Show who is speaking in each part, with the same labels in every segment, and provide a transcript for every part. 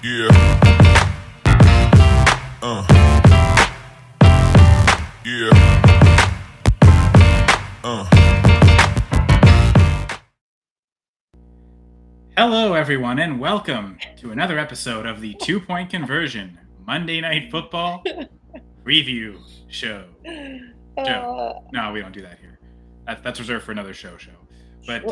Speaker 1: Yeah. Uh. Yeah.
Speaker 2: Hello, everyone, and welcome to another episode of the 2-Point Conversion Monday Night Football Review Show. No, we don't do that here. That's reserved for another show. But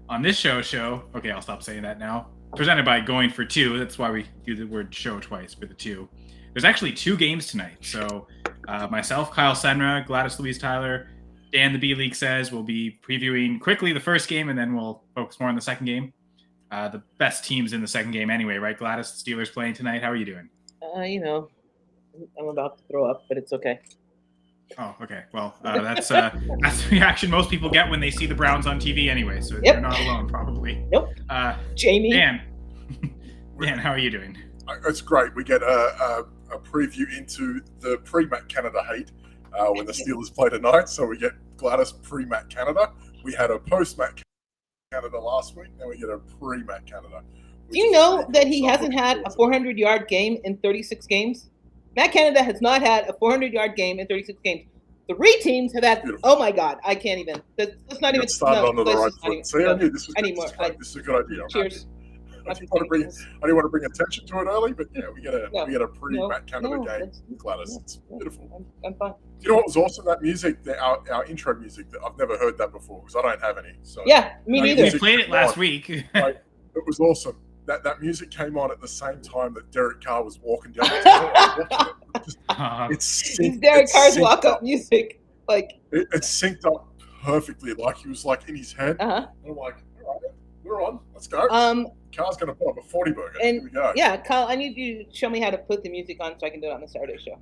Speaker 2: on this show, okay, I'll stop saying that now. Presented by Going for Two. That's why we do the word show twice for the two. There's actually 2 games tonight. So myself, Kyle Senra, Gladys Louise Tyler, Dan the B-League says we'll be previewing quickly the first game, and then we'll focus more on the second game. The best teams in the second game anyway, right, Gladys? The Steelers playing tonight. How are you doing?
Speaker 3: I'm about to throw up, but it's okay.
Speaker 2: Oh, okay. Well, that's the reaction most people get when they see the Browns on TV anyway, so You're not alone, probably.
Speaker 3: Nope. Jamie.
Speaker 2: Dan, how are you doing?
Speaker 4: It's great. We get a preview into the pre-Matt Canada hate when the Steelers play tonight, so we get Gladys pre-Matt Canada. We had a post-Matt Canada last week, now we get a pre-Matt Canada.
Speaker 3: Do you know that he hasn't had a 400-yard game in 36 games? Matt Canada has not had a 400-yard game in 36 games. 3 teams have had. Beautiful. Oh my God, I can't even. Let's not even.
Speaker 4: Started on the right foot. See, I knew this was
Speaker 3: anymore.
Speaker 4: This is a good idea.
Speaker 3: Cheers.
Speaker 4: I didn't want to bring attention to it early, but yeah, we get a pre-Matt Canada game. Gladys, it's beautiful.
Speaker 3: I'm fine.
Speaker 4: You know what was awesome? That music, our intro music. That I've never heard that before because I don't have any. So
Speaker 3: yeah, me neither.
Speaker 2: We played it last week.
Speaker 4: It was awesome. That music came on at the same time that Derek Carr was walking down the tunnel. It's
Speaker 3: Derek Carr's walk-up music. Like
Speaker 4: it's synced up perfectly. Like he was like in his head.
Speaker 3: Uh-huh.
Speaker 4: And I'm like, all right, we're on. Let's go. Carr's gonna put up a 40 burger.
Speaker 3: And
Speaker 4: here we go.
Speaker 3: Yeah, Kyle, I need you to show me how to put the music on so I can do it on the Saturday show.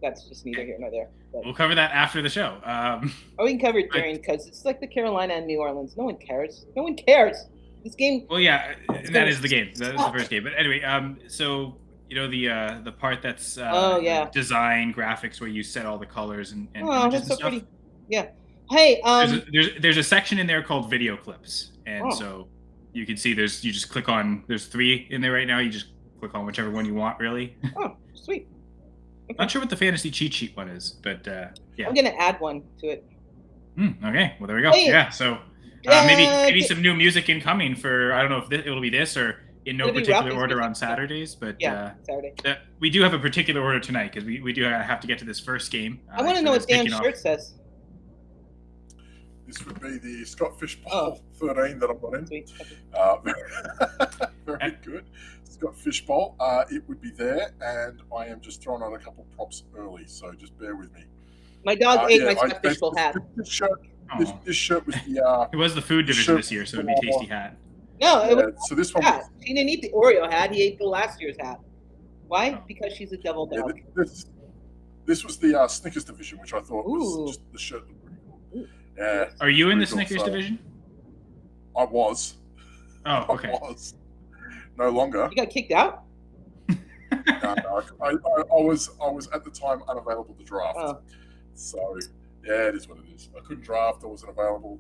Speaker 3: That's just neither here nor there. But
Speaker 2: we'll cover that after the show.
Speaker 3: We can cover it during because it's like the Carolina and New Orleans. No one cares. No one cares. This game.
Speaker 2: Well, yeah, that is the game. That is the first game. But anyway, so you know the part that's design graphics where you set all the colors and
Speaker 3: that's so stuff. Pretty. Yeah. Hey,
Speaker 2: there's a section in there called video clips, and so you can see you just click on. There's 3 in there right now. You just click on whichever one you want, really.
Speaker 3: Oh, sweet.
Speaker 2: Okay. Not sure what the fantasy cheat sheet one is, but yeah.
Speaker 3: I'm gonna add one to it.
Speaker 2: Okay. Well, there we go. Hey. Yeah. So. Maybe some new music incoming for I don't know if it'll be this or in no particular order on Saturdays, but
Speaker 3: Saturday.
Speaker 2: We do have a particular order tonight because we do have to get to this first game.
Speaker 3: I want to know what Dan's shirt says.
Speaker 4: This would be the Scott Fishbowl 13 that I've got in. Very good. Scott Fishbowl. It would be there, and I am just throwing out a couple props early, so just bear with me.
Speaker 3: My dog ate my Scott Fishbowl hat.
Speaker 4: This shirt was the.
Speaker 2: It was the food division this year, so it'd be a tasty hat.
Speaker 3: No, it was.
Speaker 4: So this one.
Speaker 3: He didn't eat the Oreo hat. He ate the last year's hat. Why? Oh. Because she's a devil dog.
Speaker 4: This was the Snickers division, which I thought was just the shirt looked pretty cool. Yeah.
Speaker 2: Are you in the Snickers division?
Speaker 4: I was.
Speaker 2: Oh, okay.
Speaker 4: I was. No longer.
Speaker 3: You got kicked out?
Speaker 4: No. I was at the time unavailable to draft. Oh. So. Yeah, it is what it is. I couldn't draft. I wasn't available.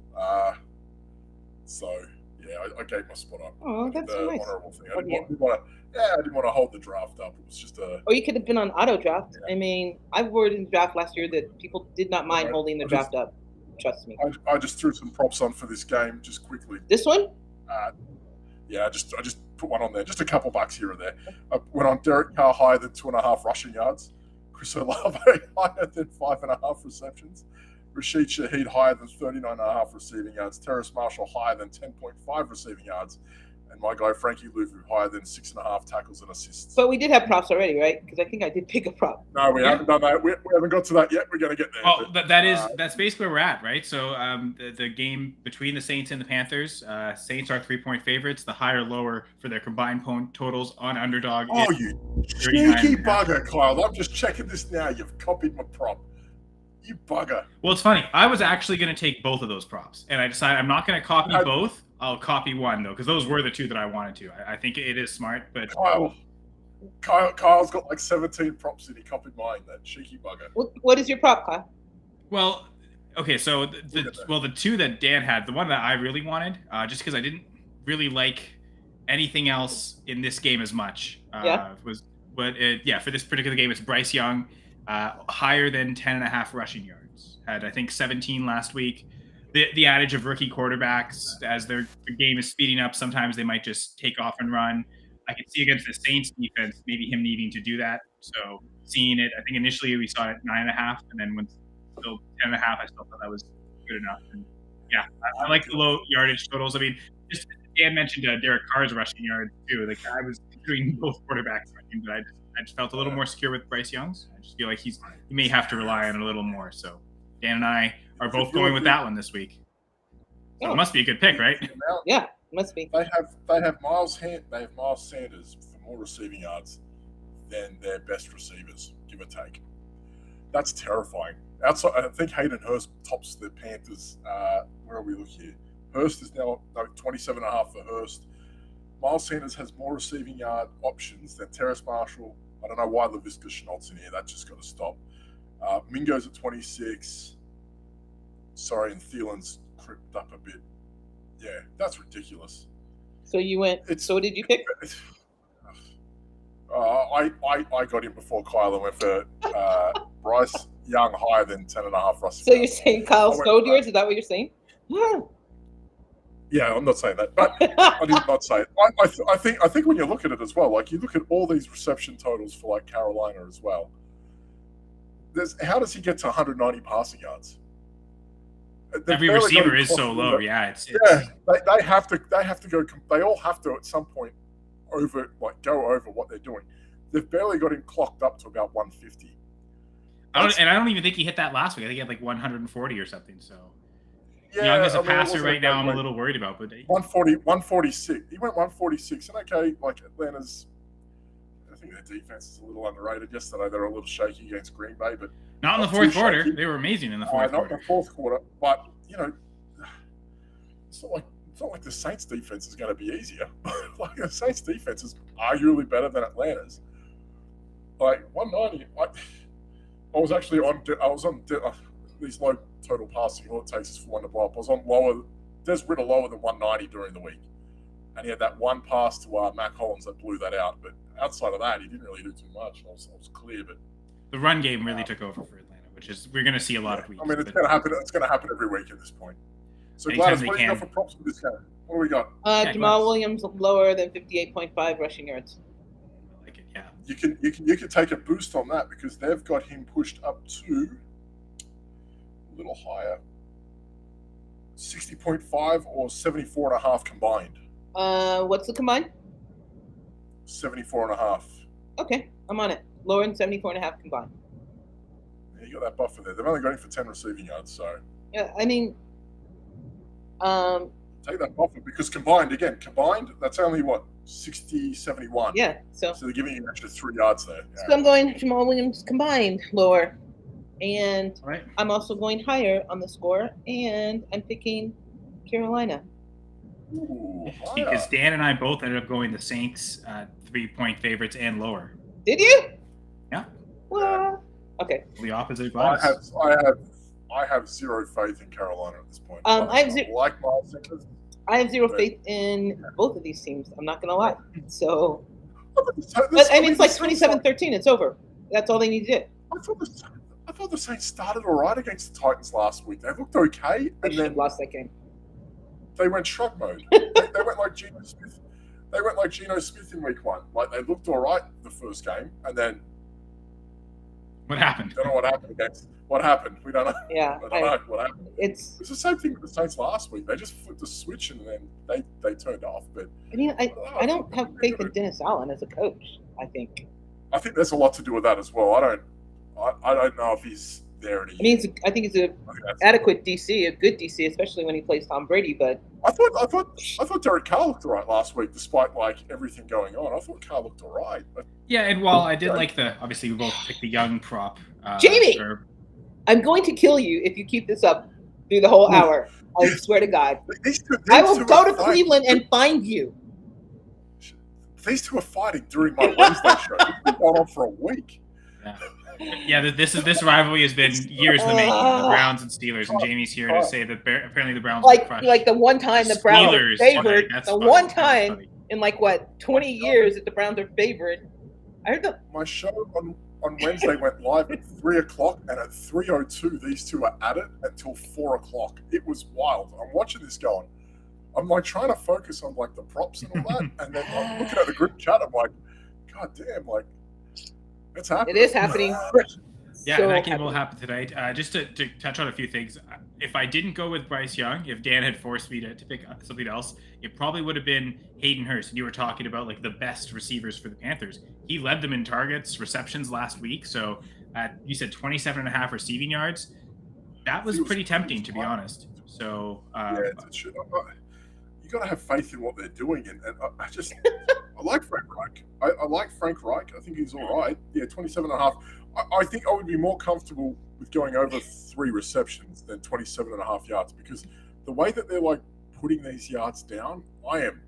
Speaker 4: So, yeah, I gave my spot up.
Speaker 3: Oh, that's nice.
Speaker 4: Honorable thing. I didn't want to hold the draft up. It was just a...
Speaker 3: Or you could have been on auto draft. Yeah. I mean, I've worked in the draft last year that people did not mind holding the draft up. Trust me.
Speaker 4: I just threw some props on for this game just quickly.
Speaker 3: This one?
Speaker 4: Yeah, I just put one on there. Just a couple bucks here or there. I went on Derek Carr higher than 2.5 rushing yards. Chris Olave higher than 5.5 receptions. Rashid Shaheed higher than 39.5 receiving yards. Terrace Marshall higher than 10.5 receiving yards. And my guy Frankie Luvu higher than 6.5 tackles and assists.
Speaker 3: But we did have props already, right? Because I think I did pick a prop.
Speaker 4: No, we haven't done that. We haven't got to that yet. We're going to get there.
Speaker 2: Well, that's basically where we're at, right? So the game between the Saints and the Panthers, Saints are 3-point favorites. The higher lower for their combined totals on underdog.
Speaker 4: Oh, you cheeky bugger, Kyle. I'm just checking this now. You've copied my prop. You bugger.
Speaker 2: Well, it's funny. I was actually going to take both of those props, and I decided I'm not going to copy both. I'll copy one, though, because those were the 2 that I wanted to. I think it is smart, but...
Speaker 4: Kyle's got like 17 props and he copied mine, that cheeky bugger.
Speaker 3: What is your prop, Kyle?
Speaker 2: Well, okay, so the 2 that Dan had, the one that I really wanted, just because I didn't really like anything else in this game as much.
Speaker 3: Yeah.
Speaker 2: For this particular game, it's Bryce Young, higher than 10.5 rushing yards. Had, I think, 17 last week. The adage of rookie quarterbacks, as their game is speeding up, sometimes they might just take off and run. I can see against the Saints defense, maybe him needing to do that. So seeing it, I think initially we saw it at 9.5, and then when still 10.5, I still thought that was good enough. And yeah, I like the low yardage totals. I mean, just Dan mentioned Derek Carr's rushing yards too. Like I was between both quarterbacks, but I just felt a little more secure with Bryce Young's. I just feel like he may have to rely on it a little more. So Dan and I are both going with that one this week. So it must be a good pick, right?
Speaker 3: Yeah, it must be.
Speaker 4: They have Miles Sanders for more receiving yards than their best receivers, give or take. That's terrifying. Outside, I think Hayden Hurst tops the Panthers. Where are we looking here? Hurst is now like 27.5 for Hurst. Miles Sanders has more receiving yard options than Terrace Marshall. I don't know why Laviska Shenault's in here. That's just got to stop. Mingo's at 26. Sorry, and Thielen's crept up a bit. Yeah, that's ridiculous.
Speaker 3: So you went. So what did you pick?
Speaker 4: I got him before Kyle and went for Bryce Young higher than 10.5 rushing.
Speaker 3: So you're saying Kyle stole yours? Is that what you're saying?
Speaker 4: Yeah, I'm not saying that, but I did not say it. I think when you look at it as well, like you look at all these reception totals for like Carolina as well. How does he get to 190 passing yards?
Speaker 2: Every receiver is so low. Yeah,
Speaker 4: they have to go. They all have to at some point go over what they're doing. They've barely got him clocked up to about 150.
Speaker 2: I don't even think he hit that last week. I think he had like 140 or something. So
Speaker 4: yeah,
Speaker 2: Young as a passer right now, I'm a little worried about. But
Speaker 4: 146. He went 146, and okay, like Atlanta's. I think their defense is a little underrated. Yesterday they were a little shaky against Green Bay, but
Speaker 2: not in the fourth quarter. Shaky. They were amazing in the fourth quarter.
Speaker 4: Not in the fourth quarter, but it's not like the Saints defense is going to be easier. Like the Saints defense is arguably better than Atlanta's. Like 190. I was on these low total passing. All it takes is for one to blow up. I was on lower. Des Ridder lower than 190 during the week, and he had that one pass to Mac Hollins that blew that out. But outside of that, he didn't really do too much. I was clear, but
Speaker 2: the run game really took over for Atlanta, which is we're going to see a lot of weeks.
Speaker 4: I mean, it's going to happen. It's going to happen every week at this point. So Gladys, what do you got for props for this game? What do we got?
Speaker 3: Jamal Williams lower than 58.5 rushing yards.
Speaker 2: I like it. Yeah.
Speaker 4: You can take a boost on that because they've got him pushed up to a little higher, 60.5 or 74.5 combined.
Speaker 3: What's the combined?
Speaker 4: 74.5.
Speaker 3: Okay, I'm on it. Lower than 74.5 combined.
Speaker 4: Yeah, you got that buffer there. They've only got him for 10 receiving yards, so.
Speaker 3: Yeah, I mean.
Speaker 4: Take that buffer because combined, that's only what 60, 71.
Speaker 3: Yeah, so
Speaker 4: they're giving you an extra 3 yards there. Yeah.
Speaker 3: So I'm going Jamal Williams combined lower, and
Speaker 2: right.
Speaker 3: I'm also going higher on the score, and I'm picking Carolina.
Speaker 4: Ooh,
Speaker 2: because Dan and I both ended up going the Saints 3-point favorites and lower.
Speaker 3: Did you?
Speaker 2: Yeah.
Speaker 3: Well, okay.
Speaker 2: The opposite of
Speaker 4: us. I have zero faith in Carolina at this point.
Speaker 3: I have zero faith in both of these teams. I'm not going to lie. So, but I mean, it's like 27-13. It's over. That's all they need to do.
Speaker 4: I thought the Saints started all right against the Titans last week. They looked okay,
Speaker 3: and then lost that game.
Speaker 4: They went shrug mode. they went like Geno Smith. They went like Geno Smith in week 1. Like they looked all right the first game, and then
Speaker 2: what happened?
Speaker 4: Don't know what happened against. What happened? We don't know.
Speaker 3: Yeah,
Speaker 4: I don't know what happened.
Speaker 3: It's
Speaker 4: the same thing with the Saints last week. They just flipped the switch and then they turned off. But
Speaker 3: I mean, I don't have faith in Dennis Allen as a coach. I think
Speaker 4: there's a lot to do with that as well. I don't know if he's there anymore.
Speaker 3: I mean, I think he's an adequate DC, a good DC, especially when he plays Tom Brady. But
Speaker 4: I thought Derek Carr looked all right last week, despite like everything going on. I thought Carr looked all right. But,
Speaker 2: yeah, and while I did like obviously we both picked the Young prop.
Speaker 3: Jamie, I'm going to kill you if you keep this up through the whole hour. I swear to God. I will go to Cleveland and find you.
Speaker 4: These two are fighting during my Wednesday show. It's been going on for a week.
Speaker 2: Yeah, this rivalry has been years in the making. The Browns and Steelers, and Jamie's here to say that apparently the Browns
Speaker 3: like the one time the Browns favored the one time in like what 20 years that the Browns are favorite. I heard
Speaker 4: my show on Wednesday went live at 3:00, and at 3:02, these two are at it until 4:00. It was wild. I'm watching this going. I'm like trying to focus on like the props and all that, and then I'm looking at the group chat. I'm like, God damn, like it's happening.
Speaker 3: It is happening.
Speaker 2: Yeah, so, that game will happen tonight. Just to touch on a few things, if I didn't go with Bryce Young, if Dan had forced me to pick something else, it probably would have been Hayden Hurst. And you were talking about like the best receivers for the Panthers. He led them in targets, receptions last week. So you said 27 and a half receiving yards. That was pretty tempting, to be honest. So
Speaker 4: you got to have faith in what they're doing. And I like Frank Reich. I like Frank Reich. I think he's all right. Yeah, 27 and a half. I think I would be more comfortable with going over 3 receptions than 27 and a half yards, because the way that they're like putting these yards down, I am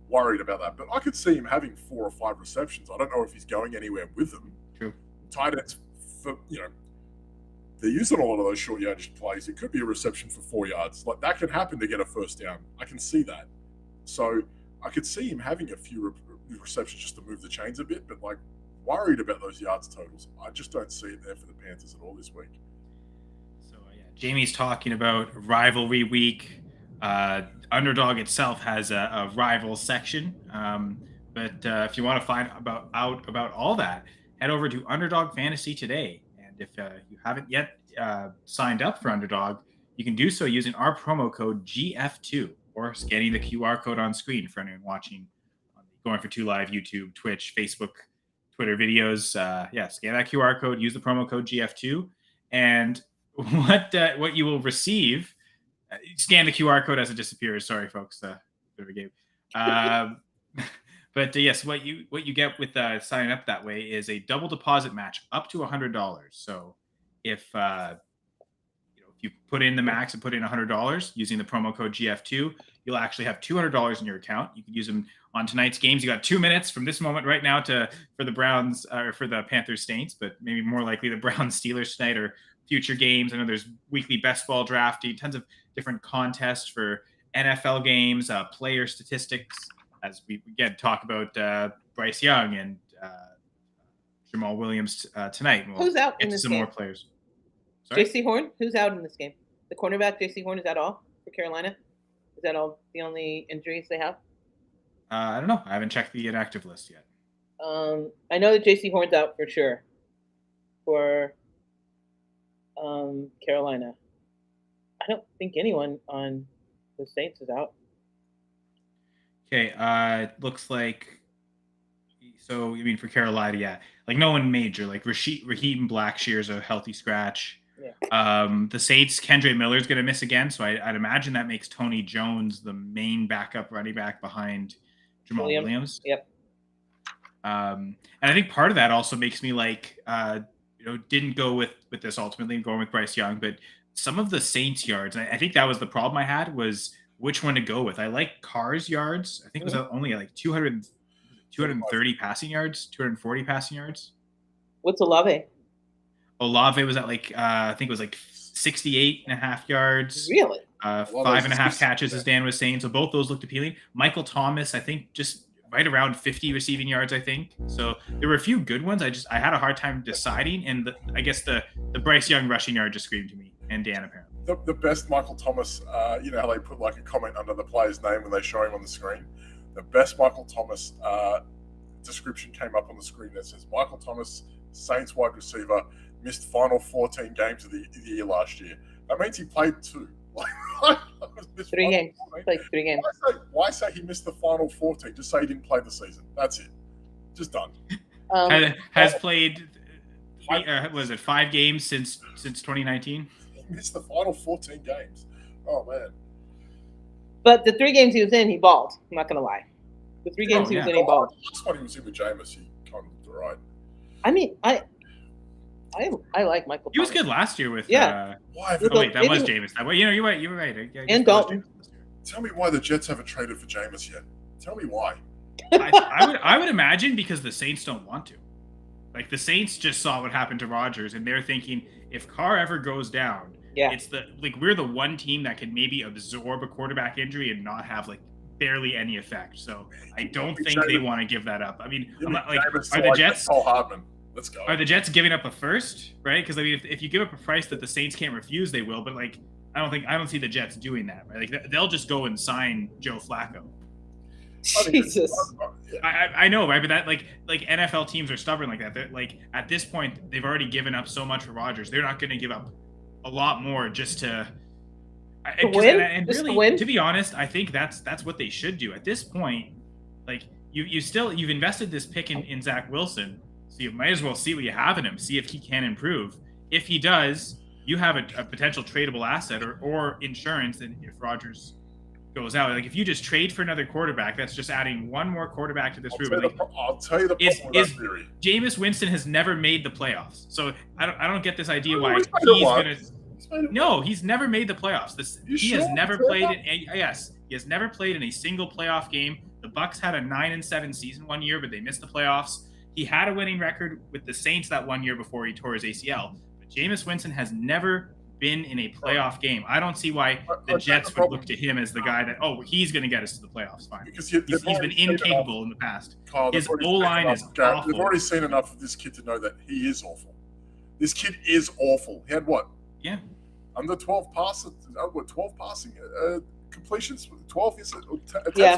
Speaker 4: worried about that. But I could see him having 4 or 5 receptions. I don't know if he's going anywhere with them.
Speaker 2: True.
Speaker 4: Tight ends, they're using a lot of those short yardage plays. It could be a reception for 4 yards. Like that can happen to get a first down. I can see that. So I could see him having a few receptions just to move the chains a bit, but like worried about those yards totals. I just don't see it there for the Panthers at all this week.
Speaker 2: So Jamie's talking about rivalry week. Underdog itself has a rival section, but if you want to find out about all that, head over to Underdog Fantasy today. And if you haven't yet signed up for Underdog, you can do so using our promo code GF2 or scanning the QR code on screen for anyone watching on the Going for Two Live, YouTube, Twitch, Facebook, Twitter videos. Scan that QR code, use the promo code GF2, and what you will receive. Scan the QR code as it disappears. Sorry, folks, bit of a game. But yes, what you get with signing up that way is a double deposit match up to $100. So if you put in the max and put in $100 using the promo code GF2, you'll actually have $200 in your account. You can use them on tonight's games. You got 2 minutes from this moment right now for the Browns or for the Panthers Saints, but maybe more likely the Browns Steelers tonight or future games. I know there's weekly best ball drafting, tons of different contests for NFL games, player statistics, as we again talk about Bryce Young and Jamal Williams tonight.
Speaker 3: Who's out in this
Speaker 2: some
Speaker 3: game?
Speaker 2: More players. Sorry?
Speaker 3: J.C. Horn? Who's out in this game? The cornerback, J.C. Horn, is that all for Carolina? Is that all the only injuries they have?
Speaker 2: I don't know. I haven't checked the inactive list yet.
Speaker 3: I know that J.C. Horn's out for sure for Carolina. I don't think anyone on the Saints is out.
Speaker 2: Okay, looks like so. You mean for Carolina, yeah, like no one major. Like Raheem Blackshear's a healthy scratch.
Speaker 3: Yeah.
Speaker 2: The Saints, Kendre Miller's going to miss again, so I'd imagine that makes Tony Jones the main backup running back behind Jamal Williams.
Speaker 3: Yep.
Speaker 2: And I think part of that also makes me like, didn't go with this ultimately, going with Bryce Young, but some of the Saints yards, I think that was the problem I had, was which one to go with. I like Carr's yards. I think it was only like 230 passing yards, 240 passing yards.
Speaker 3: What's Olave?
Speaker 2: Olave was at like, I think it was like 68 and a half yards.
Speaker 3: Really?
Speaker 2: 5.5 catches, as Dan was saying. So both those looked appealing. Michael Thomas, I think just right around 50 receiving yards, I think. So there were a few good ones. I had a hard time deciding. And I guess the Bryce Young rushing yard just screamed to me, and Dan apparently.
Speaker 4: The best Michael Thomas, you know how they put like a comment under the player's name when they show him on the screen? The best Michael Thomas description came up on the screen that says, Michael Thomas, Saints wide receiver, missed final 14 games of the year last year. That means he played 2.
Speaker 3: 3 games. Played 3 games.
Speaker 4: Why say he missed the final 14? Just say he didn't play the season. That's it. Just done.
Speaker 2: Has played, was it 5 games since 2019?
Speaker 4: He missed the final 14 games. Oh, man.
Speaker 3: But the 3 games he was in, he balled. I'm not going to lie. The 3 games he was in, he balled.
Speaker 4: That's what he was in with Jameis. He kind of looked all right.
Speaker 3: I mean, I like Michael Thomas.
Speaker 2: He was good last year with
Speaker 4: why
Speaker 2: wait, that was Jameis. You were right.
Speaker 3: And Dalton.
Speaker 4: Tell me why the Jets haven't traded for Jameis yet. Tell me why.
Speaker 2: I would imagine because the Saints don't want to. Like the Saints just saw what happened to Rodgers, and they're thinking if Carr ever goes down, it's we're the one team that can maybe absorb a quarterback injury and not have like barely any effect. So I don't think they want to give that up. I mean, I'm not, like,
Speaker 4: Jameis
Speaker 2: are the Jets?
Speaker 4: Cole Hardman. Let's go.
Speaker 2: Are the Jets giving up a first, right? Because I mean, if you give up a price that the Saints can't refuse, they will. But like, I don't see the Jets doing that. Right? Like they'll just go and sign Joe Flacco.
Speaker 3: Jesus.
Speaker 2: I know, right? But that like NFL teams are stubborn like that. They're, like at this point, they've already given up so much for Rodgers. They're not going to give up a lot more just to
Speaker 3: win.
Speaker 2: And
Speaker 3: just
Speaker 2: really,
Speaker 3: to win?
Speaker 2: to be honest, I think that's what they should do at this point. Like you've invested this pick in Zach Wilson, so you might as well see what you have in him. See if he can improve. If he does, you have a potential tradable asset or insurance. And if Rodgers goes out, like if you just trade for another quarterback, that's just adding one more quarterback to this room.
Speaker 4: I'll tell you the problem with that theory.
Speaker 2: Jameis Winston has never made the playoffs, so I don't get this idea why
Speaker 4: he's
Speaker 2: gonna. No, he's never made the playoffs. He has never played he has never played in a single playoff game. The Bucs had a 9-7 season one year, but they missed the playoffs. He had a winning record with the Saints that one year before he tore his ACL. But Jameis Winston has never been in a playoff game. I don't see why the Jets would look to him as the guy that, he's going to get us to the playoffs. Fine. Because he's been incapable in the past.
Speaker 4: Kyle,
Speaker 2: his O-line is awful.
Speaker 4: They've already seen enough of this kid to know that he is awful. This kid is awful. He had what?
Speaker 2: Yeah.
Speaker 4: Under 12 passes, 12 passing completions? 12 is it?
Speaker 3: Yeah.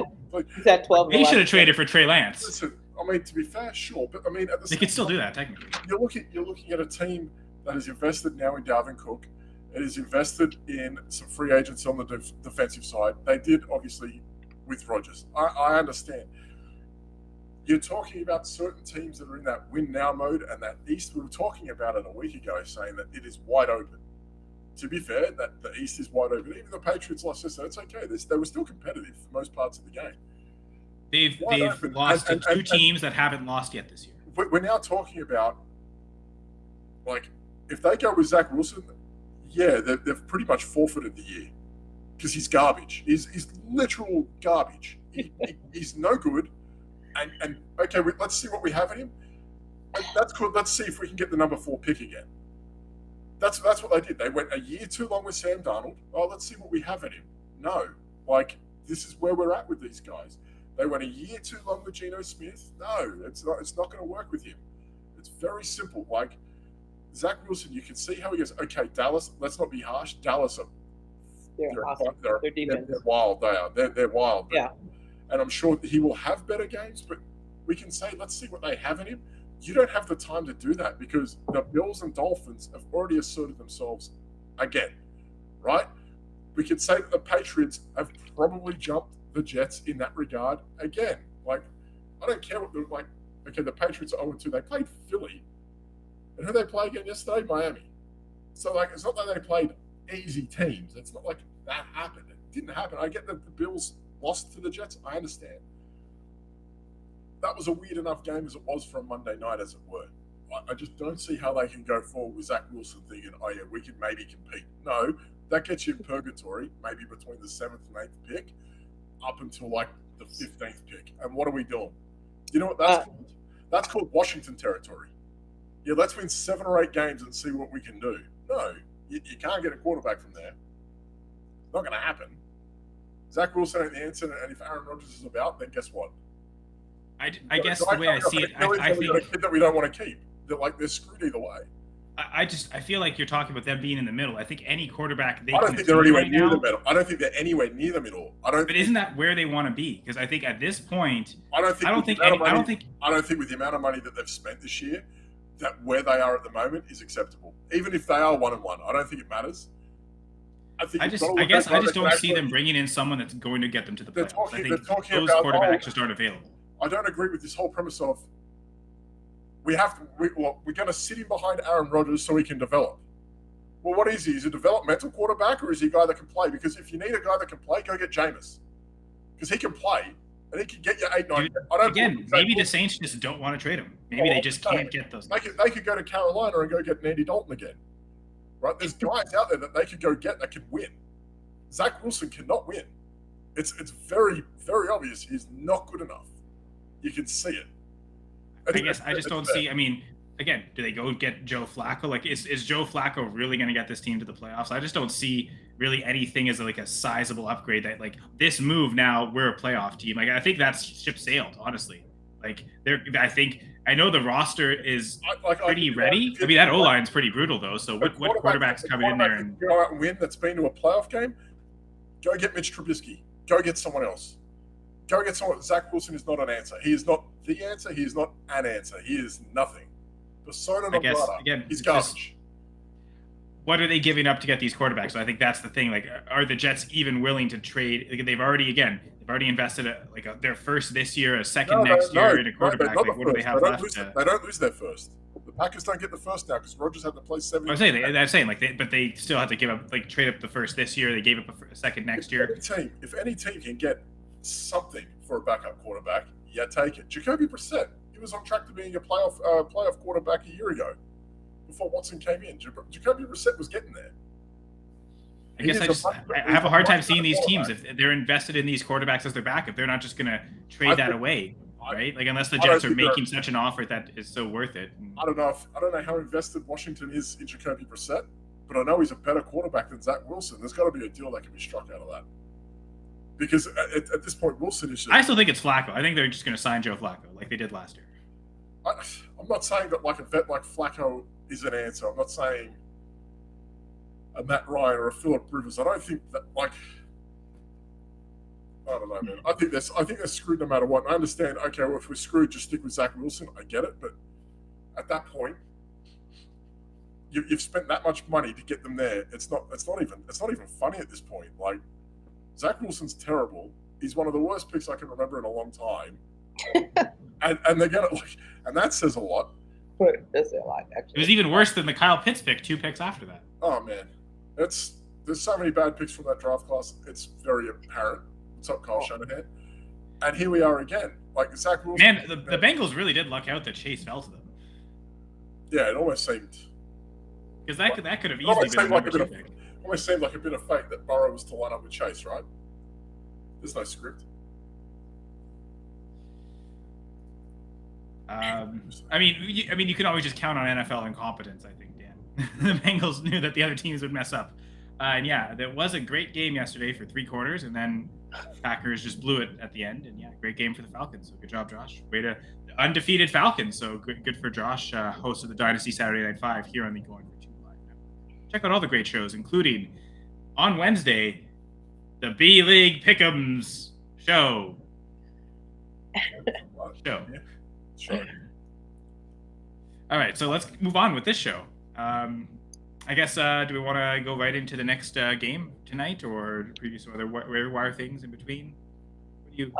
Speaker 3: He's at 12.
Speaker 2: He should have traded for Trey Lance.
Speaker 4: Listen, I mean, to be fair, sure. But I mean, at the
Speaker 2: they could still do that, technically.
Speaker 4: You're looking at a team that is invested now in Dalvin Cook. It is invested in some free agents on the defensive side. They did, obviously, with Rodgers. I understand. You're talking about certain teams that are in that win now mode, and that East, we were talking about it a week ago, saying that it is wide open. To be fair, that the East is wide open. Even the Patriots lost yesterday. It's okay. They were still competitive for most parts of the game.
Speaker 2: They've lost to two teams that haven't lost yet this year.
Speaker 4: We're now talking about, like, if they go with Zach Wilson, yeah, they've pretty much forfeited the year because he's garbage. He's literal garbage. He's no good. And okay, let's see what we have in him. That's cool. Let's see if we can get the number 4 pick again. That's what they did. They went a year too long with Sam Darnold. Oh, let's see what we have in him. No, like this is where we're at with these guys. They went a year too long with Geno Smith. No, it's not going to work with him. It's very simple. Like Zach Wilson, you can see how he goes. Okay, Dallas. Let's not be harsh. Dallas are
Speaker 3: they're awesome. They're
Speaker 4: wild. They are. They're wild.
Speaker 3: Yeah.
Speaker 4: And I'm sure he will have better games, but we can say, let's see what they have in him. You don't have the time to do that because the Bills and Dolphins have already asserted themselves again, right? We could say that the Patriots have probably jumped the Jets in that regard again. Like, I don't care what they're like. Okay, the Patriots are 0-2. They played Philly. And who they play again yesterday? Miami. So, like, it's not like they played easy teams. It's not like that happened. It didn't happen. I get that the Bills lost to the Jets. I understand. That was a weird enough game as it was for a Monday night, as it were. I just don't see how they can go forward with Zach Wilson thinking, oh, yeah, we can maybe compete. No, that gets you in purgatory, maybe between the 7th and 8th pick, up until, like, the 15th pick. And what are we doing? You know what that's called? That's called Washington territory. Yeah, let's win 7 or 8 games and see what we can do. No, you can't get a quarterback from there. It's not going to happen. Zach Wilson ain't the answer, and if Aaron Rodgers is about, then guess what?
Speaker 2: I guess the way I see it, I think
Speaker 4: got a kid that we don't want to keep. They're screwed either way.
Speaker 2: I feel like you're talking about them being in the middle. I think any quarterback
Speaker 4: I don't think they're anywhere near the middle. I don't think they're anywhere near the middle.
Speaker 2: But isn't that where they want to be? Because I think at this point, I don't think
Speaker 4: with the amount of money that they've spent this year, that where they are at the moment is acceptable. Even if they are 1-1, I don't think it matters. I just don't see them bringing in someone that's going to get them to the playoffs. I think those quarterbacks just aren't available. I don't agree with this whole premise of we're going to sit him behind Aaron Rodgers so he can develop. Well, what is he? Is he a developmental quarterback or is he a guy that can play? Because if you need a guy that can play, go get Jameis. Because he can play and he can get you 8-9.
Speaker 2: Maybe the Saints just don't want to trade him. Maybe they just can't get those.
Speaker 4: They could go to Carolina and go get Andy Dalton again. Right? There's guys out there that they could go get that can win. Zach Wilson cannot win. It's very, very obvious he's not good enough. You can see it.
Speaker 2: I just don't see. I mean, again, do they go get Joe Flacco? Like, is Joe Flacco really going to get this team to the playoffs? I just don't see really anything as like a sizable upgrade that like this move. Now we're a playoff team. Like, I think that's ship sailed, honestly. Like, I know the roster is pretty ready. I mean, that O line's pretty brutal though. So what quarterback's coming in there and
Speaker 4: go out and win? That's been to a playoff game. Go get Mitch Trubisky. Go get someone else. Go get someone. Zach Wilson is not an answer. He is not the answer. He is not an answer. He is nothing. Persona non grata. Again, he's garbage.
Speaker 2: What are they giving up to get these quarterbacks? So I think that's the thing. Like, are the Jets even willing to trade? Like, they've already invested their first this year, a second next year in a quarterback. Like, what do they have left?
Speaker 4: They don't lose their first. The Packers don't get the first now because Rodgers had to play 70.
Speaker 2: I'm saying but they still have to give up, like, trade up the first this year. They gave up a second next year.
Speaker 4: If any team can get something for a backup quarterback, yeah, take it. Jacoby Brissett, he was on track to being a playoff quarterback a year ago before Watson came in. Jacoby Brissett was getting there.
Speaker 2: I guess I have a hard time seeing these teams if they're invested in these quarterbacks as their backup. They're not just going to trade that away, right? Like, unless the Jets are making such an offer that is so worth it.
Speaker 4: I don't know how invested Washington is in Jacoby Brissett, but I know he's a better quarterback than Zach Wilson. There's got to be a deal that can be struck out of that. Because at this point, Wilson is.
Speaker 2: I still think it's Flacco. I think they're just going to sign Joe Flacco like they did last year.
Speaker 4: I'm not saying that like a vet like Flacco is an answer. I'm not saying a Matt Ryan or a Philip Rivers. I don't think that I don't know, man. I think they're screwed no matter what. And I understand. Okay, well, if we're screwed, just stick with Zach Wilson. I get it, but at that point, you've spent that much money to get them there. It's not even funny at this point. Like, Zach Wilson's terrible. He's one of the worst picks I can remember in a long time. and they're gonna and that says a lot.
Speaker 3: It does say a lot, actually.
Speaker 2: It was even worse than the Kyle Pitts pick, 2 picks after that.
Speaker 4: Oh man. There's so many bad picks from that draft class. It's very apparent. What's up, Kyle Shanahan? And here we are again. Like, Zach Wilson.
Speaker 2: Man, the Bengals really did luck out that Chase fell to them.
Speaker 4: Yeah, it almost seemed.
Speaker 2: Because that could have easily been a number 2 pick.
Speaker 4: Almost seemed like a bit of fate that Burrow was to line up with Chase, right? There's no script.
Speaker 2: I mean, you can always just count on NFL incompetence, I think, Dan. The Bengals knew that the other teams would mess up. And yeah, there was a great game yesterday for 3 quarters, and then Packers just blew it at the end. And yeah, great game for the Falcons. So good job, Josh. Way to undefeated Falcons. So good for Josh, host of the Dynasty Saturday Night 5 here on the Going for 2 Live Network. Check out all the great shows, including on Wednesday, the B League Pick'ems show.
Speaker 4: Sure.
Speaker 2: All right, so let's move on with this show. I guess, do we want to go right into the next game tonight, or preview some other wire things in between? What do you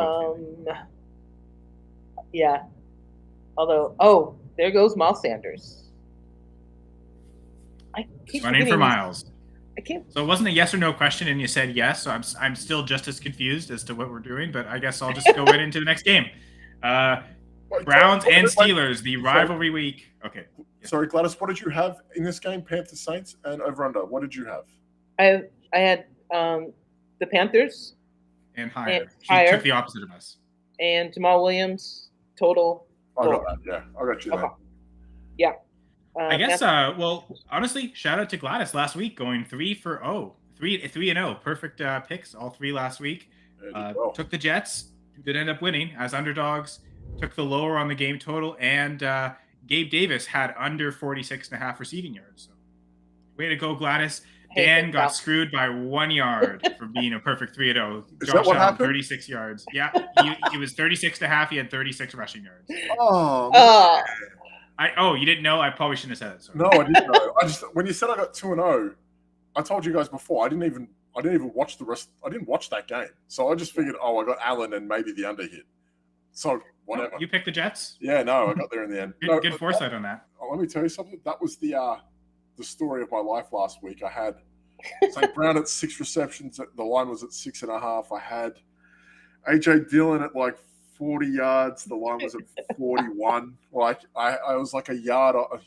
Speaker 3: yeah. Although, there goes Miles Sanders. I keep
Speaker 2: running for miles.
Speaker 3: I can't.
Speaker 2: So it wasn't a yes or no question, and you said yes. So I'm still just as confused as to what we're doing, but I guess I'll just go right into the next game. Browns and Steelers, the rivalry week. Okay.
Speaker 4: Sorry, Gladys, what did you have in this game? Panthers, Saints, and over/under. What did you have?
Speaker 3: I had the Panthers.
Speaker 2: And higher. She took the opposite of us.
Speaker 3: And Jamal Williams, total.
Speaker 4: I got that, yeah. I got you there.
Speaker 3: Yeah.
Speaker 2: I guess, honestly, shout out to Gladys last week, going 3-0. Perfect picks, all 3 last week. Took the Jets, who did end up winning as underdogs, took the lower on the game total, and Gabe Davis had under 46.5 receiving yards. So, way to go, Gladys. Dan got screwed by 1 yard for being a perfect 3-0.
Speaker 4: Josh Allen,
Speaker 2: 36 yards. Yeah, he was 36.5. He had 36 rushing yards. You didn't know? I probably shouldn't have said it. Sorry.
Speaker 4: No, I didn't know. When you said I got 2-0, I told you guys before I didn't even watch the rest. I didn't watch that game, so I just figured, I got Allen and maybe the under hit. So whatever.
Speaker 2: You picked the Jets?
Speaker 4: Yeah, no, I got there in the end.
Speaker 2: Good foresight on that.
Speaker 4: Let me tell you something. That was the story of my life last week. I had St. Brown at 6 receptions. The line was at 6.5. I had AJ Dillon at like 40 yards. The line was at 41. Like I was like a yard, a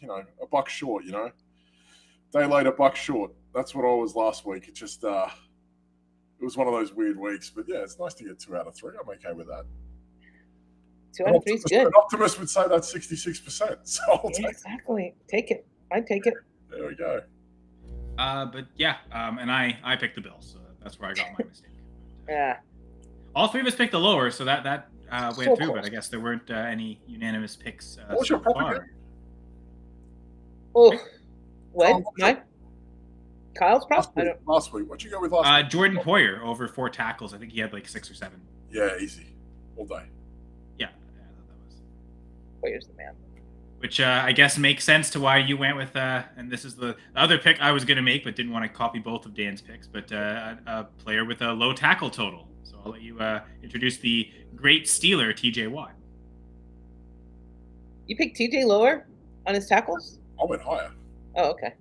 Speaker 4: buck short. Day later, buck short. That's what I was last week. It just it was one of those weird weeks. But yeah, it's nice to get 2 out of 3. I'm okay with that.
Speaker 3: 2 out of 3 is good.
Speaker 4: An optimist would say that's 66%. So
Speaker 3: Exactly. Take it. I'd take it.
Speaker 4: There we go.
Speaker 2: But yeah, and I picked the Bills, so that's where I got my mistake.
Speaker 3: Yeah.
Speaker 2: All three of us picked the lower, so that went through, but I guess there weren't any unanimous picks.
Speaker 4: What's
Speaker 2: so
Speaker 4: your prop
Speaker 2: far.
Speaker 4: again?
Speaker 3: Oh, what? Mine? Kyle's prop?
Speaker 4: Last week. What'd you go with last week?
Speaker 2: Jordan Poyer over 4 tackles. I think he had like 6 or 7.
Speaker 4: Yeah, easy. All day.
Speaker 2: Yeah, I thought that was.
Speaker 3: Poyer's the man.
Speaker 2: Which I guess makes sense to why you went with, and this is the other pick I was going to make, but didn't want to copy both of Dan's picks, but a player with a low tackle total. So I'll let you introduce the great Steeler, TJ Watt.
Speaker 3: You picked TJ lower on his tackles?
Speaker 4: I went higher.
Speaker 3: Oh, okay.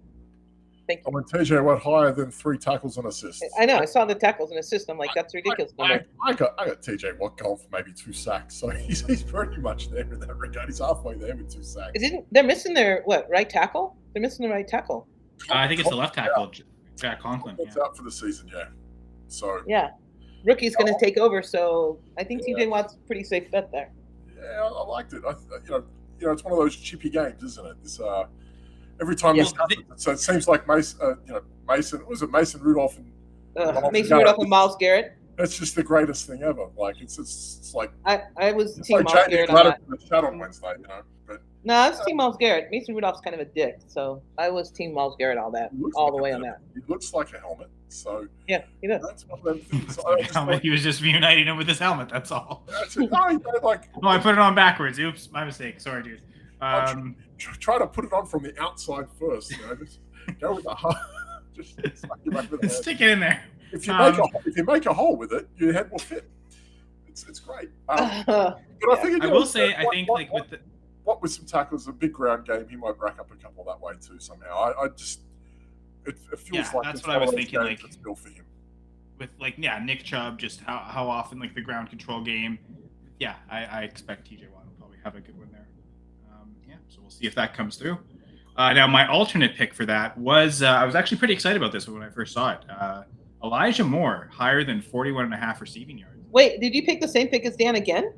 Speaker 3: Thank you.
Speaker 4: I went TJ went higher than 3 tackles and assists.
Speaker 3: I know. I saw the tackles and assists. I'm like, that's ridiculous.
Speaker 4: I got TJ Watt going for maybe 2 sacks, so he's pretty much there in that regard. He's halfway there with 2 sacks.
Speaker 3: They're missing their right tackle? They're missing the right tackle.
Speaker 2: I think it's the left tackle, Jack Conklin.
Speaker 4: It's out for the season, yeah. So
Speaker 3: yeah, rookie's going to take over. So I think TJ Watt's a pretty safe bet there.
Speaker 4: Yeah, I liked it. It's one of those chippy games, isn't it? This every time this happens, so it seems like Mason. Was it Mason Rudolph and
Speaker 3: Mason Rudolph and Myles Garrett?
Speaker 4: That's just the greatest thing ever. Like it's like
Speaker 3: I was team
Speaker 4: like
Speaker 3: Myles Garrett on that.
Speaker 4: The chat on Wednesday, but
Speaker 3: no, I was team Myles Garrett. Mason Rudolph's kind of a dick, so I was team Myles Garrett all the way on that.
Speaker 4: He looks like a helmet, so
Speaker 3: yeah, he does.
Speaker 4: That's one of them things.
Speaker 2: He was just reuniting him with his helmet. That's all.
Speaker 4: No,
Speaker 2: I put it on backwards. Oops, my mistake. Sorry, dude.
Speaker 4: Try to put it on from the outside first. Just go with the heart. Just
Speaker 2: stick it in there.
Speaker 4: If you make a hole with it, your head will fit. It's great. But I think
Speaker 2: I will say, I think like with the
Speaker 4: what with some tackles, a big ground game, he might rack up a couple that way too somehow. It feels like
Speaker 2: that's what I was thinking. Like
Speaker 4: it's built for him.
Speaker 2: With Nick Chubb, just how often like the ground control game. Yeah, I expect TJ Watt will probably have a good one there. So we'll see if that comes through. Now, my alternate pick for that was I was actually pretty excited about this one when I first saw it. Elijah Moore, higher than 41.5 receiving yards.
Speaker 3: Wait, did you pick the same pick as Dan again?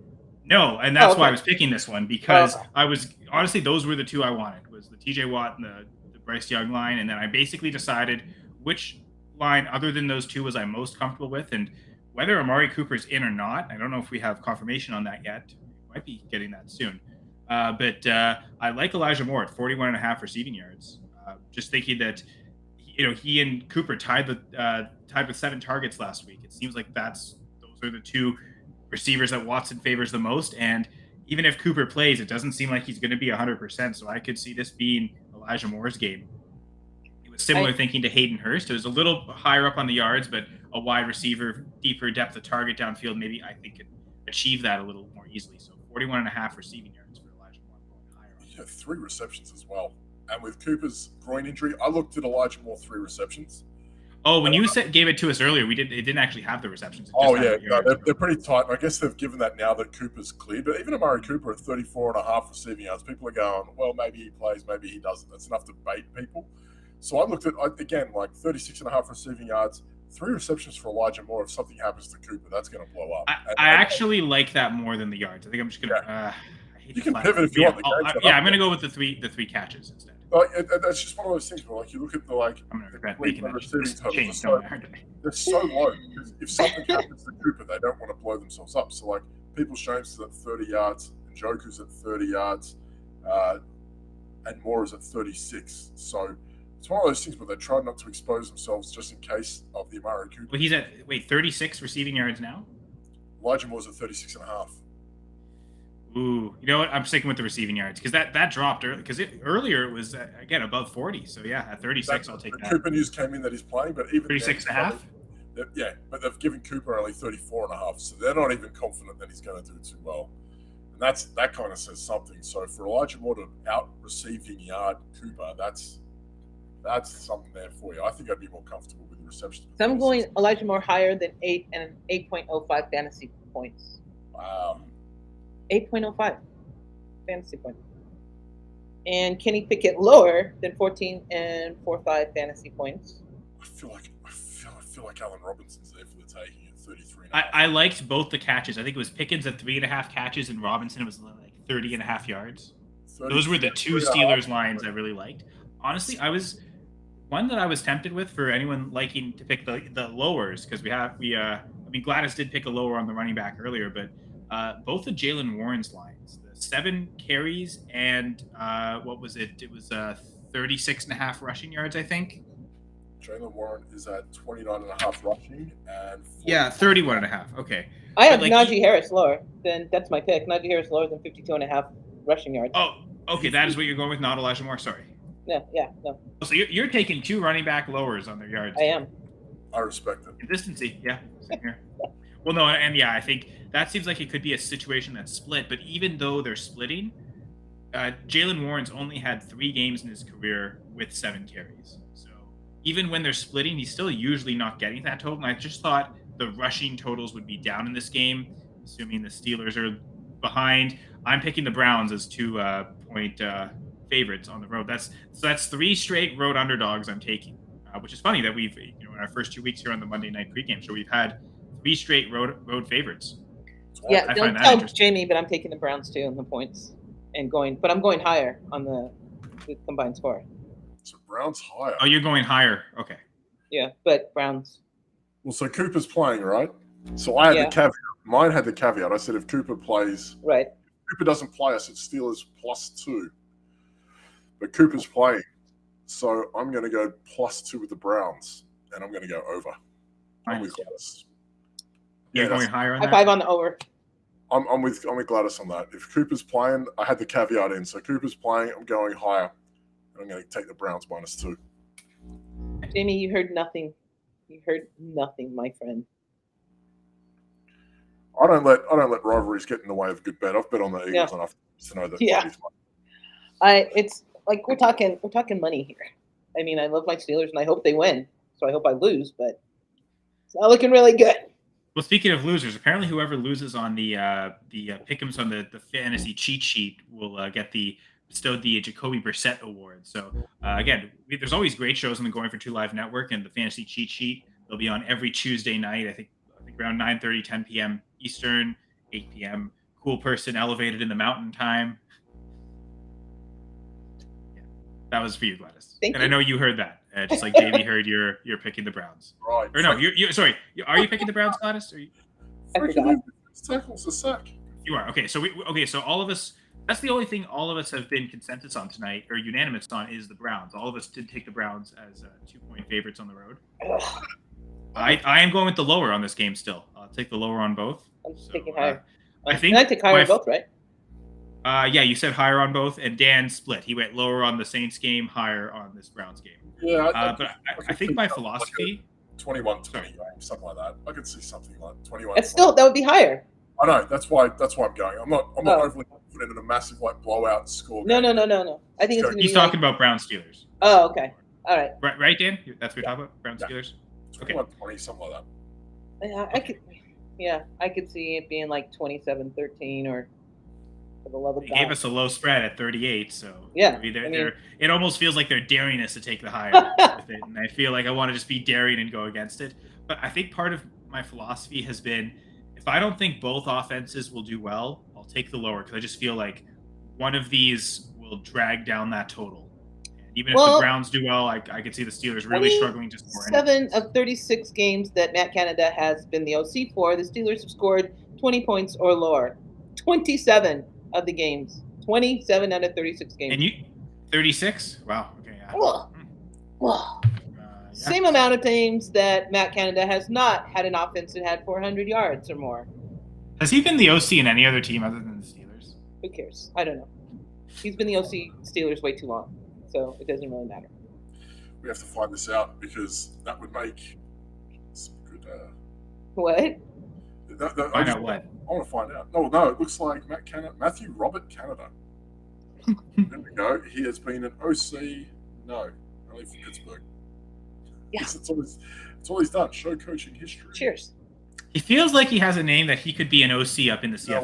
Speaker 2: No, and that's why I was picking this one, because I was honestly, those were the two I wanted, was the TJ Watt and the Bryce Young line, and then I basically decided which line other than those two was I most comfortable with, and whether Amari Cooper's in or not, I don't know if we have confirmation on that yet. We might be getting that soon. But I like Elijah Moore at 41.5 receiving yards. Just thinking that, he and Cooper tied with 7 targets last week. It seems like those are the two receivers that Watson favors the most. And even if Cooper plays, it doesn't seem like he's going to be 100%. So I could see this being Elijah Moore's game. It was similar thinking to Hayden Hurst. It was a little higher up on the yards, but a wide receiver, deeper depth of target downfield, maybe I think could achieve that a little more easily. So 41.5 receiving yards.
Speaker 4: 3 receptions as well. And with Cooper's groin injury, I looked at Elijah Moore 3 receptions.
Speaker 2: Oh, when you gave it to us earlier, it didn't actually have the receptions.
Speaker 4: They're pretty tight. I guess they've given that now that Cooper's cleared. But even Amari Cooper at 34.5 receiving yards, people are going, well, maybe he plays, maybe he doesn't. That's enough to bait people. So I looked at, again, like 36.5 receiving yards, 3 receptions for Elijah Moore. If something happens to Cooper, that's going to blow up.
Speaker 2: I actually like that more than the yards. I think I'm just going to...
Speaker 4: You can pivot if you want.
Speaker 2: I'm going to go with the three catches instead.
Speaker 4: That's just one of those things where, like, you look at the
Speaker 2: I'm going to regret making that
Speaker 4: receiving
Speaker 2: change.
Speaker 4: They're so low because if something happens to Cooper, they don't want to blow themselves up. So, like, Peoples-Jones is at 30 yards, Njoku's at 30 yards, and Moore is at 36. So it's one of those things where they try not to expose themselves just in case of the Amari Cooper.
Speaker 2: Well, he's at 36 receiving yards now.
Speaker 4: Elijah Moore's at 36.5.
Speaker 2: Ooh, you know what? I'm sticking with the receiving yards because that dropped early. Because earlier it was again above 40. So yeah, at 36, I'll take that.
Speaker 4: Cooper news came in that he's playing, but even
Speaker 2: 36.5.
Speaker 4: Yeah, but they've given Cooper only 34.5, so they're not even confident that he's going to do too well, and that kind of says something. So for Elijah Moore to out receiving yard Cooper, that's something there for you. I think I'd be more comfortable with the receptions.
Speaker 3: So I'm going Elijah Moore higher than 8 and 8.05 fantasy points.
Speaker 4: Wow.
Speaker 3: 8.05 fantasy points. And Kenny Pickett lower than 14 and 4.5 fantasy points.
Speaker 4: I feel like Allen Robinson's there for the taking at 33.
Speaker 2: I liked both the catches. I think it was Pickens at 3.5 catches, and Robinson was like 30.5 yards. Those were the two Steelers lines I really liked. Honestly, I was tempted with for anyone liking to pick the lowers, because Gladys did pick a lower on the running back earlier, but both of Jaylen Warren's lines, the 7 carries and what was it? It was 36.5 rushing yards, I think.
Speaker 4: Jaylen Warren is at 29.5 rushing and
Speaker 2: 31.5. Okay.
Speaker 3: I have Najee Harris lower. Then that's my pick. Najee Harris lower than 52.5 rushing yards.
Speaker 2: Oh, okay. That is what you're going with, not Elijah Moore. Sorry.
Speaker 3: No.
Speaker 2: So you're taking 2 running back lowers on their yards.
Speaker 3: I am.
Speaker 4: I respect it.
Speaker 2: Consistency, yeah. Same here. Well, no, and yeah, I think that seems like it could be a situation that's split. But even though they're splitting, Jaylen Warren's only had 3 games in his career with 7 carries. So even when they're splitting, he's still usually not getting that total. And I just thought the rushing totals would be down in this game, assuming the Steelers are behind. I'm picking the Browns as 2-point favorites on the road. That's 3 straight road underdogs I'm taking, which is funny that we've, in our first 2 weeks here on the Monday night pregame show, we've had 3 straight road favorites.
Speaker 3: Yeah, don't tell Jamie, but I'm taking the Browns too on the points and I'm going higher on the combined score.
Speaker 4: So Browns higher.
Speaker 2: Oh, you're going higher. Okay.
Speaker 3: Yeah, but Browns.
Speaker 4: Well, so Cooper's playing, right? So I had the caveat. Mine had the caveat. I said if Cooper plays,
Speaker 3: right.
Speaker 4: If Cooper doesn't play, I said Steelers +2. But Cooper's playing, so I'm going to go +2 with the Browns, and I'm going to go over. I'm with Gladys.
Speaker 2: You're going higher on that?
Speaker 3: High 5 on the over.
Speaker 4: I'm with Gladys on that. If Cooper's playing, I had the caveat in. So Cooper's playing, I'm going higher, and I'm going to take the Browns -2.
Speaker 3: Jamie, you heard nothing. You heard nothing, my friend.
Speaker 4: I don't let rivalries get in the way of a good bet. I've bet on the Eagles enough to know that.
Speaker 3: Yeah. It's like we're talking money here. I mean, I love my Steelers and I hope they win. So I hope I lose, but it's not looking really good.
Speaker 2: Well, speaking of losers, apparently whoever loses on the pick'ems on the fantasy cheat sheet will get bestowed the Jacoby Brissett Award. So again, there's always great shows on the Going for Two Live network, and the fantasy cheat sheet, they'll be on every Tuesday night. I think around 9:30, 10 p.m. Eastern, 8 p.m. Cool person elevated in the mountain time. Yeah, that was for you, Gladys.
Speaker 3: Thank you.
Speaker 2: I know you heard that, just like Jamie heard you're picking the Browns.
Speaker 4: Right.
Speaker 2: Or no, you sorry. Are you picking the Browns, Gladys?
Speaker 4: Tackles a sack.
Speaker 2: You are. Okay, so all of us. That's the only thing all of us have been consensus on tonight, or unanimous on, is the Browns. All of us did take the Browns as 2-point favorites on the road. I am going with the lower on this game still. I'll take the lower on both.
Speaker 3: I'm taking higher.
Speaker 2: I think
Speaker 3: I took higher on both, right?
Speaker 2: Yeah, you said higher on both, and Dan split. He went lower on the Saints game, higher on this Browns game.
Speaker 4: Yeah,
Speaker 2: but I think my philosophy...
Speaker 4: 21-20, something like that. I could see something like 21.
Speaker 3: That would be higher.
Speaker 4: I know. That's why I'm going. I'm not overly confident in a massive blowout score.
Speaker 3: No. I think it's
Speaker 2: he's talking about Browns Steelers.
Speaker 3: Oh, okay. All right.
Speaker 2: Right, Dan? That's what you're talking about? Browns Steelers?
Speaker 4: 21-20, something like
Speaker 3: that. I could see it being like 27-13 or for the love of God.
Speaker 2: They gave us a low spread at 38, so
Speaker 3: yeah.
Speaker 2: It almost feels like they're daring us to take the higher with it, and I feel like I want to just be daring and go against it. But I think part of my philosophy has been, if I don't think both offenses will do well, I'll take the lower, because I just feel like one of these will drag down that total. And even if the Browns do well, I could see the Steelers really struggling to score.
Speaker 3: 7 of 36 games that Matt Canada has been the OC for, the Steelers have scored 20 points or lower. 27 of the games. 27 out of 36 games.
Speaker 2: And you 36? Wow. Okay.
Speaker 3: Whoa. Same amount of games that Matt Canada has not had an offense that had 400 yards or more.
Speaker 2: Has he been the OC in any other team other than the Steelers?
Speaker 3: Who cares? I don't know. He's been the OC Steelers way too long, so it doesn't really matter.
Speaker 4: We have to find this out, because that would make some good.
Speaker 3: What?
Speaker 2: Find out what?
Speaker 4: I want to find out. No, it looks like Matthew Robert Canada. There we go. He has been an OC. No, only for Pittsburgh.
Speaker 3: Yeah.
Speaker 4: It's all he's done. Show coaching history.
Speaker 3: Cheers.
Speaker 2: He feels like he has a name that he could be an OC up in the CFL.
Speaker 4: You know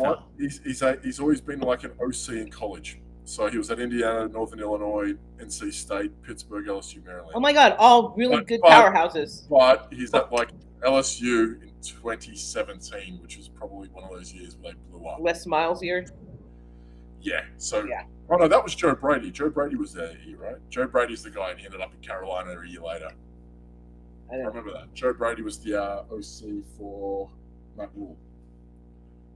Speaker 4: what? He's always been like an OC in college. So he was at Indiana, Northern Illinois, NC State, Pittsburgh, LSU, Maryland.
Speaker 3: Oh my God, all really good powerhouses.
Speaker 4: But he's at like LSU, 2017, which was probably one of those years where they blew up.
Speaker 3: Les Miles year.
Speaker 4: Yeah. So,
Speaker 3: Yeah.
Speaker 4: oh no, that was Joe Brady. Joe Brady was there, right? Joe Brady's the guy, and he ended up in Carolina a year later. I remember that. Joe Brady was the OC for Matt Rule.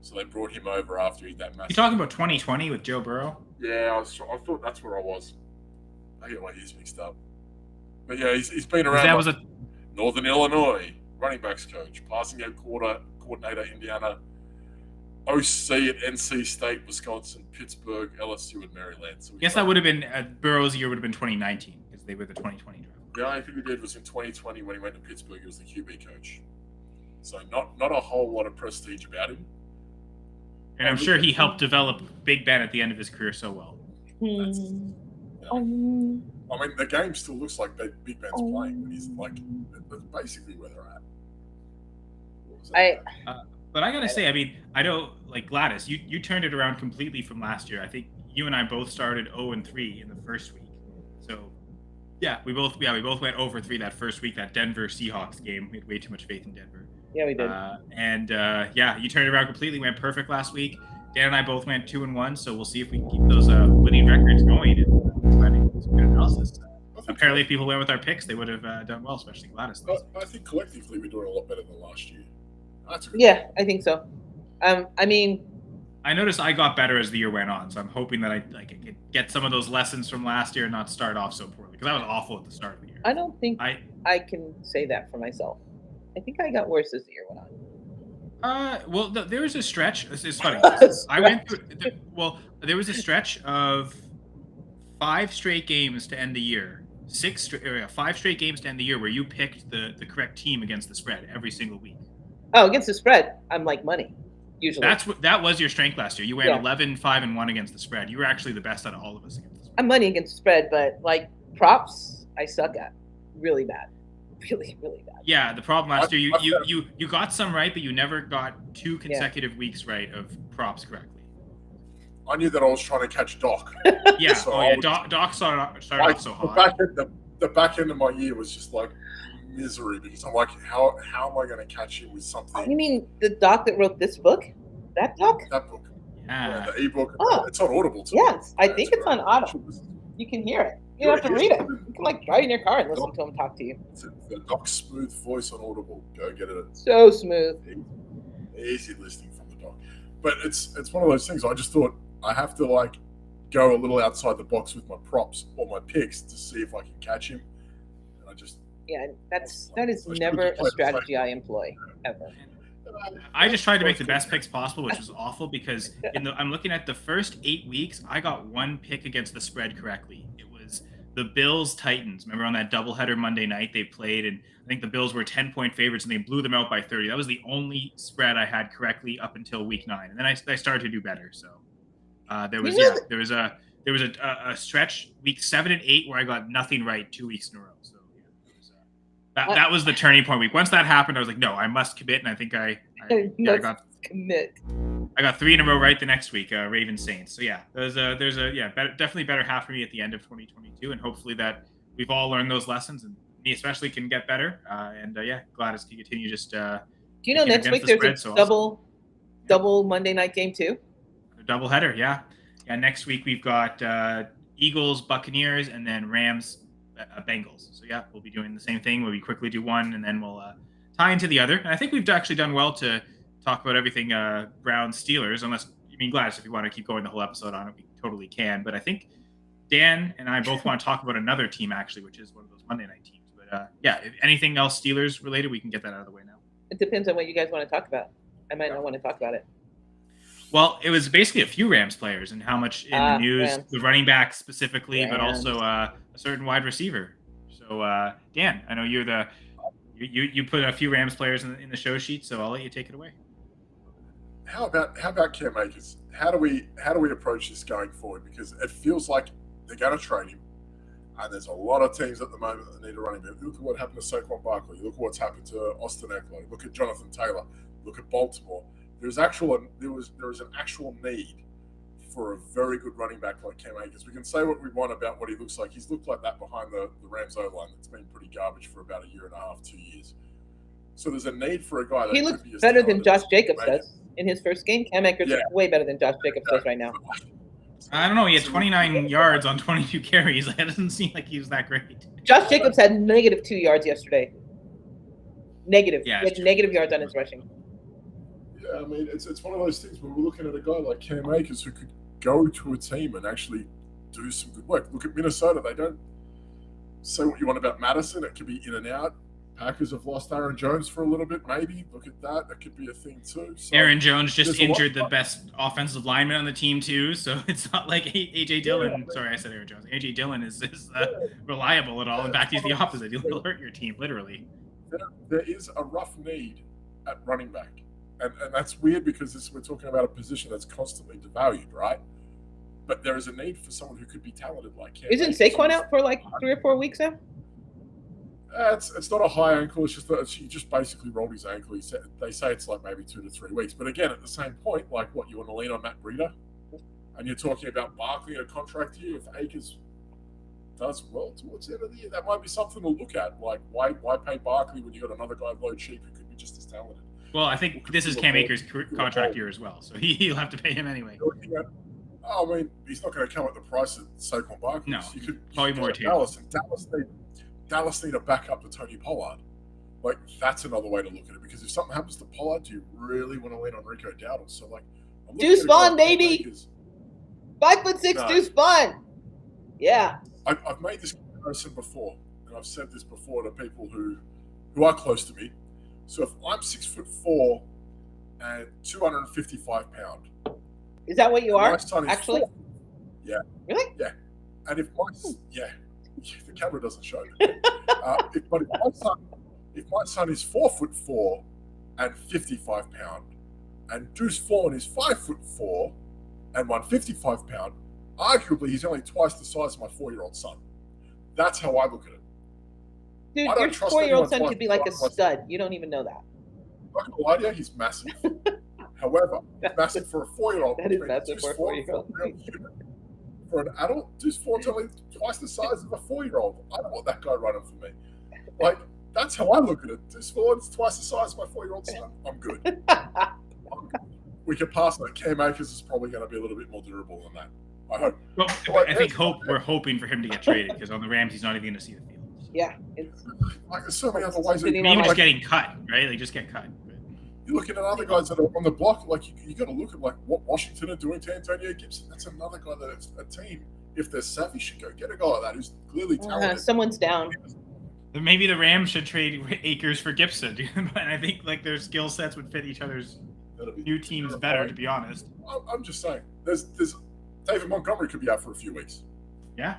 Speaker 4: So they brought him over after he that massive.
Speaker 2: You talking about 2020 with Joe Burrow?
Speaker 4: Yeah, I thought that's where I was. I get my years mixed up. But yeah, he's been around.
Speaker 2: That was a
Speaker 4: Northern Illinois running backs coach, passing game coordinator, Indiana, OC at NC State, Wisconsin, Pittsburgh, LSU, and Maryland. So
Speaker 2: I guess that would have been Burrow's year would have been 2019 because they were the 2020 draft.
Speaker 4: The only thing he did was in 2020 when he went to Pittsburgh. He was the QB coach. So not a whole lot of prestige about him.
Speaker 2: And I'm sure he helped develop Big Ben at the end of his career so well.
Speaker 4: I mean, the game still looks like Big Ben's playing, but he's like, that's basically where they're at.
Speaker 2: But I gotta say, I mean, I know, like Gladys, you turned it around completely from last year. I think you and I both started 0-3 in the first week. So, yeah, we both went 0-3 that first week. That Denver Seahawks game, we had way too much faith in Denver.
Speaker 3: Yeah, we did.
Speaker 2: Yeah, you turned it around completely. Went perfect last week. Dan and I both went 2-1, so we'll see if we can keep those winning records going. It's good analysis. Apparently, if people went with our picks, they would have done well, especially Gladys.
Speaker 4: I think collectively we're doing a lot better than last year. That's good.
Speaker 3: Yeah, I think so. I mean,
Speaker 2: I noticed I got better as the year went on, so I'm hoping that I could get some of those lessons from last year and not start off so poorly, because I was awful at the start of the year.
Speaker 3: I don't think I can say that for myself. I think I got worse as the year went on.
Speaker 2: Well, there was a stretch. It's funny. I went through. There was a stretch of 5 straight games to end the year. 5 straight games to end the year where you picked the correct team against the spread every single week.
Speaker 3: Oh, against the spread, I'm like money. Usually,
Speaker 2: that was your strength last year. You went 11-5-1 against the spread. You were actually the best out of all of us against the spread.
Speaker 3: I'm money against the spread, but like props, I suck at really bad. Really, really bad.
Speaker 2: Yeah, the problem last year, you got some right, but you never got 2 consecutive weeks right of props correctly.
Speaker 4: I knew that I was trying to catch Doc.
Speaker 2: Yeah, so Doc started off so hot.
Speaker 4: The back end of my year was just like misery because I'm like, how am I going to catch him with something?
Speaker 3: You mean the Doc that wrote this book? That Doc?
Speaker 4: That book.
Speaker 2: Yeah.
Speaker 4: The ebook. Oh. It's on Audible too.
Speaker 3: Yes, I think it's on Audible. You can hear it. You don't have to read it. You can like drive in your car and listen to him talk to you.
Speaker 4: It's the Doc's smooth voice on Audible. Go get it.
Speaker 3: So smooth.
Speaker 4: Easy listening from the Doc. But it's one of those things. I just thought I have to like go a little outside the box with my props or my picks to see if I can catch him. And I just
Speaker 3: that is never a strategy I employ ever.
Speaker 2: I just tried to make the best picks possible, which was awful because I'm looking at the first 8 weeks, I got 1 pick against the spread correctly. It was the Bills Titans. Remember on that doubleheader Monday night they played, and I think the Bills were 10-point favorites and they blew them out by 30. That was the only spread I had correctly up until week 9, and then I started to do better. So there was a stretch week 7 and 8 where I got nothing right 2 weeks in a row. So that was the turning point week. Once that happened, I was like, no, I must commit, and I think I got 3 in a row right the next week, Ravens Saints. So yeah, there's definitely better half for me at the end of 2022, and hopefully that we've all learned those lessons, and me especially can get better. Gladys can continue just. Do
Speaker 3: you know next week there's a double Monday night game too?
Speaker 2: A double header, yeah. Next week we've got Eagles, Buccaneers, and then Rams, Bengals. So yeah, we'll be doing the same thing. We'll quickly do one, and then we'll tie into the other. And I think we've actually done well to talk about everything Browns Steelers. Unless Gladys, if you want to keep going the whole episode on it, we totally can. But I think Dan and I both want to talk about another team actually, which is one of those Monday night teams. But if anything else Steelers related, we can get that out of the way now.
Speaker 3: It depends on what you guys want to talk about. I might not want to talk about it.
Speaker 2: Well, it was basically a few Rams players and how much in the news, Rams. The running back specifically, but also a certain wide receiver. So, Dan, I know you put a few Rams players in the show sheet, so I'll let you take it away.
Speaker 4: How about Cam Akers? How do we approach this going forward? Because it feels like they're going to trade him, and there's a lot of teams at the moment that need a running back. Look at what happened to Saquon Barkley. Look at what's happened to Austin Eckler. Look at Jonathan Taylor. Look at Baltimore. There is an actual need for a very good running back like Cam Akers. We can say what we want about what he looks like. He's looked like that behind the Rams O-line. That's been pretty garbage for about a year and a half, 2 years. So there's a need for a guy that
Speaker 3: He looks
Speaker 4: could be as
Speaker 3: better than
Speaker 4: talented
Speaker 3: Josh
Speaker 4: as
Speaker 3: Jacobs
Speaker 4: Cam
Speaker 3: does in his first game. Cam Akers
Speaker 4: Yeah.
Speaker 3: is way better than Josh Jacobs does right now.
Speaker 2: I don't know. He had 29 yards on 22 carries. That doesn't seem like he was that great.
Speaker 3: Josh Jacobs had -2 yards yesterday. Negative.
Speaker 2: Yeah,
Speaker 3: He had
Speaker 2: it's true.
Speaker 3: negative yards on his rushing.
Speaker 4: Yeah, I mean, it's one of those things where we're looking at a guy like Cam Akers who could go to a team and actually do some good work. Look at Minnesota. They don't say what you want about Madison. It could be in and out. Packers have lost Aaron Jones for a little bit, maybe. Look at that. That could be a thing too. So
Speaker 2: Aaron Jones just
Speaker 4: there's a lot-
Speaker 2: injured the best offensive lineman on the team too, so it's not like AJ Dillon. Sorry, I said Aaron Jones. AJ Dillon is reliable at all. In fact, he's the opposite. He'll hurt your team literally.
Speaker 4: there is a rough need at running back. And that's weird because we're talking about a position that's constantly devalued, right? But there is a need for someone who could be talented like Cam
Speaker 3: Isn't
Speaker 4: Akers.
Speaker 3: Saquon out for like 3 or 4 weeks now?
Speaker 4: It's not a high ankle. It's just that he just basically rolled his ankle. They say it's like maybe 2 to 3 weeks. But again, at the same point, like what, you want to lean on Matt Breida? And you're talking about Barkley in a contract here. If Akers does well towards the end of the year, that might be something to look at. Like, why pay Barkley when you got another guy low cheap who could be just as talented?
Speaker 2: Well, I think this is Cam Akers' contract year as well, so he'll have to pay him anyway.
Speaker 4: I mean, he's not going to come at the price of Saquon Barkley.
Speaker 2: No,
Speaker 4: you could
Speaker 2: probably
Speaker 4: go
Speaker 2: more
Speaker 4: to
Speaker 2: too.
Speaker 4: Dallas need a backup to Tony Pollard. Like, that's another way to look at it, because if something happens to Pollard, do you really want to lean on Rico Dowdle? So, like, I'm looking
Speaker 3: Deuce
Speaker 4: at a guy
Speaker 3: Vaughn,
Speaker 4: like Cam
Speaker 3: baby!
Speaker 4: Akers.
Speaker 3: 5'6"
Speaker 4: No.
Speaker 3: Deuce Vaughn. Yeah.
Speaker 4: I've made this comparison before, and I've said this before to people who are close to me. So if I'm 6'4" and 255 pounds,
Speaker 3: Is that what you
Speaker 4: my
Speaker 3: are?
Speaker 4: son is
Speaker 3: Actually?
Speaker 4: 4. Yeah.
Speaker 3: Really?
Speaker 4: Yeah. And if the camera doesn't show. If my son is 4'4" and 55 pounds, and Deuce Vaughn is 5'4" and 155 pounds, arguably he's only twice the size of my 4-year-old son. That's how I look at it.
Speaker 3: Dude,
Speaker 4: I don't
Speaker 3: your
Speaker 4: trust
Speaker 3: 4-year-old
Speaker 4: anyone
Speaker 3: son
Speaker 4: twice
Speaker 3: could be like a
Speaker 4: as much.
Speaker 3: stud. You don't even know that.
Speaker 4: I'm not gonna lie to you, he's massive. However, massive for a 4-year-old.
Speaker 3: That is
Speaker 4: which means
Speaker 3: massive
Speaker 4: Deuce
Speaker 3: for a
Speaker 4: Vaughn,
Speaker 3: 4-year-old.
Speaker 4: for a real human. For an adult, Deuce Vaughn's only twice the size of a 4-year-old. I don't want that guy running for me. Like, that's how I look at it. Deuce Vaughn's twice the size of my 4-year-old son. I'm good. We can pass that. Cam Akers is probably going to be a little bit more durable than that. I hope.
Speaker 2: Well, I think we're hoping for him to get traded because on the Rams he's not even going to see the field.
Speaker 3: Yeah. It's,
Speaker 4: Like, there's so many other ways.
Speaker 3: Did he
Speaker 2: Maybe
Speaker 3: not
Speaker 2: just
Speaker 3: like-
Speaker 2: getting cut, right? Like just get cut.
Speaker 4: You're looking at other guys that are on the block. Like, you got to look at like what Washington are doing to Antonio Gibson. That's another guy that a team, if they're savvy, should go get a guy like that who's clearly talented.
Speaker 3: someone's down.
Speaker 2: Maybe the Rams should trade Akers for Gibson, but I think like their skill sets would fit each other's
Speaker 4: That'll be
Speaker 2: new teams better, to be honest.
Speaker 4: I'm just saying, there's David Montgomery could be out for a few weeks.
Speaker 2: Yeah.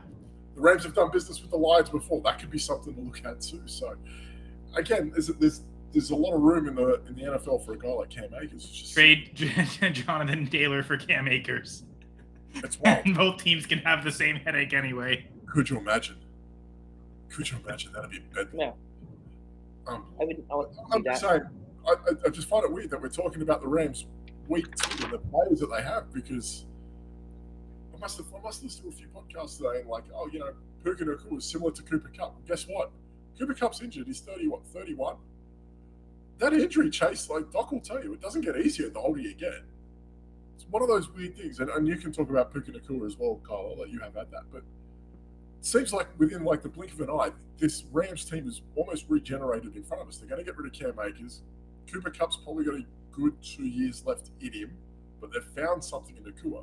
Speaker 4: The Rams have done business with the Lions before. That could be something to look at too. So, again, there's a lot of room in the NFL for a guy like Cam Akers. It's just,
Speaker 2: Trade Jonathan Taylor for Cam Akers.
Speaker 4: it's wild.
Speaker 2: And both teams can have the same headache anyway.
Speaker 4: Could you imagine? That'd be bedlam.
Speaker 3: No. I wouldn't see
Speaker 4: I'm
Speaker 3: that.
Speaker 4: just saying, I just find it weird that we're talking about the Rams week 2 and the players that they have, because I must have listened to a few podcasts today and like, oh, Puka Nacua is similar to Cooper Kupp. Guess what? Cooper Kupp's injured. He's 31? That injury, Chase, like Doc will tell you, it doesn't get easier the older you get. It's one of those weird things. And you can talk about Puka Nacua as well, Kyle. I'll let you have at that. But it seems like within like the blink of an eye, this Rams team is almost regenerated in front of us. They're going to get rid of Cam Akers. Cooper Kupp's probably got a good 2 years left in him, but they've found something in Nacua.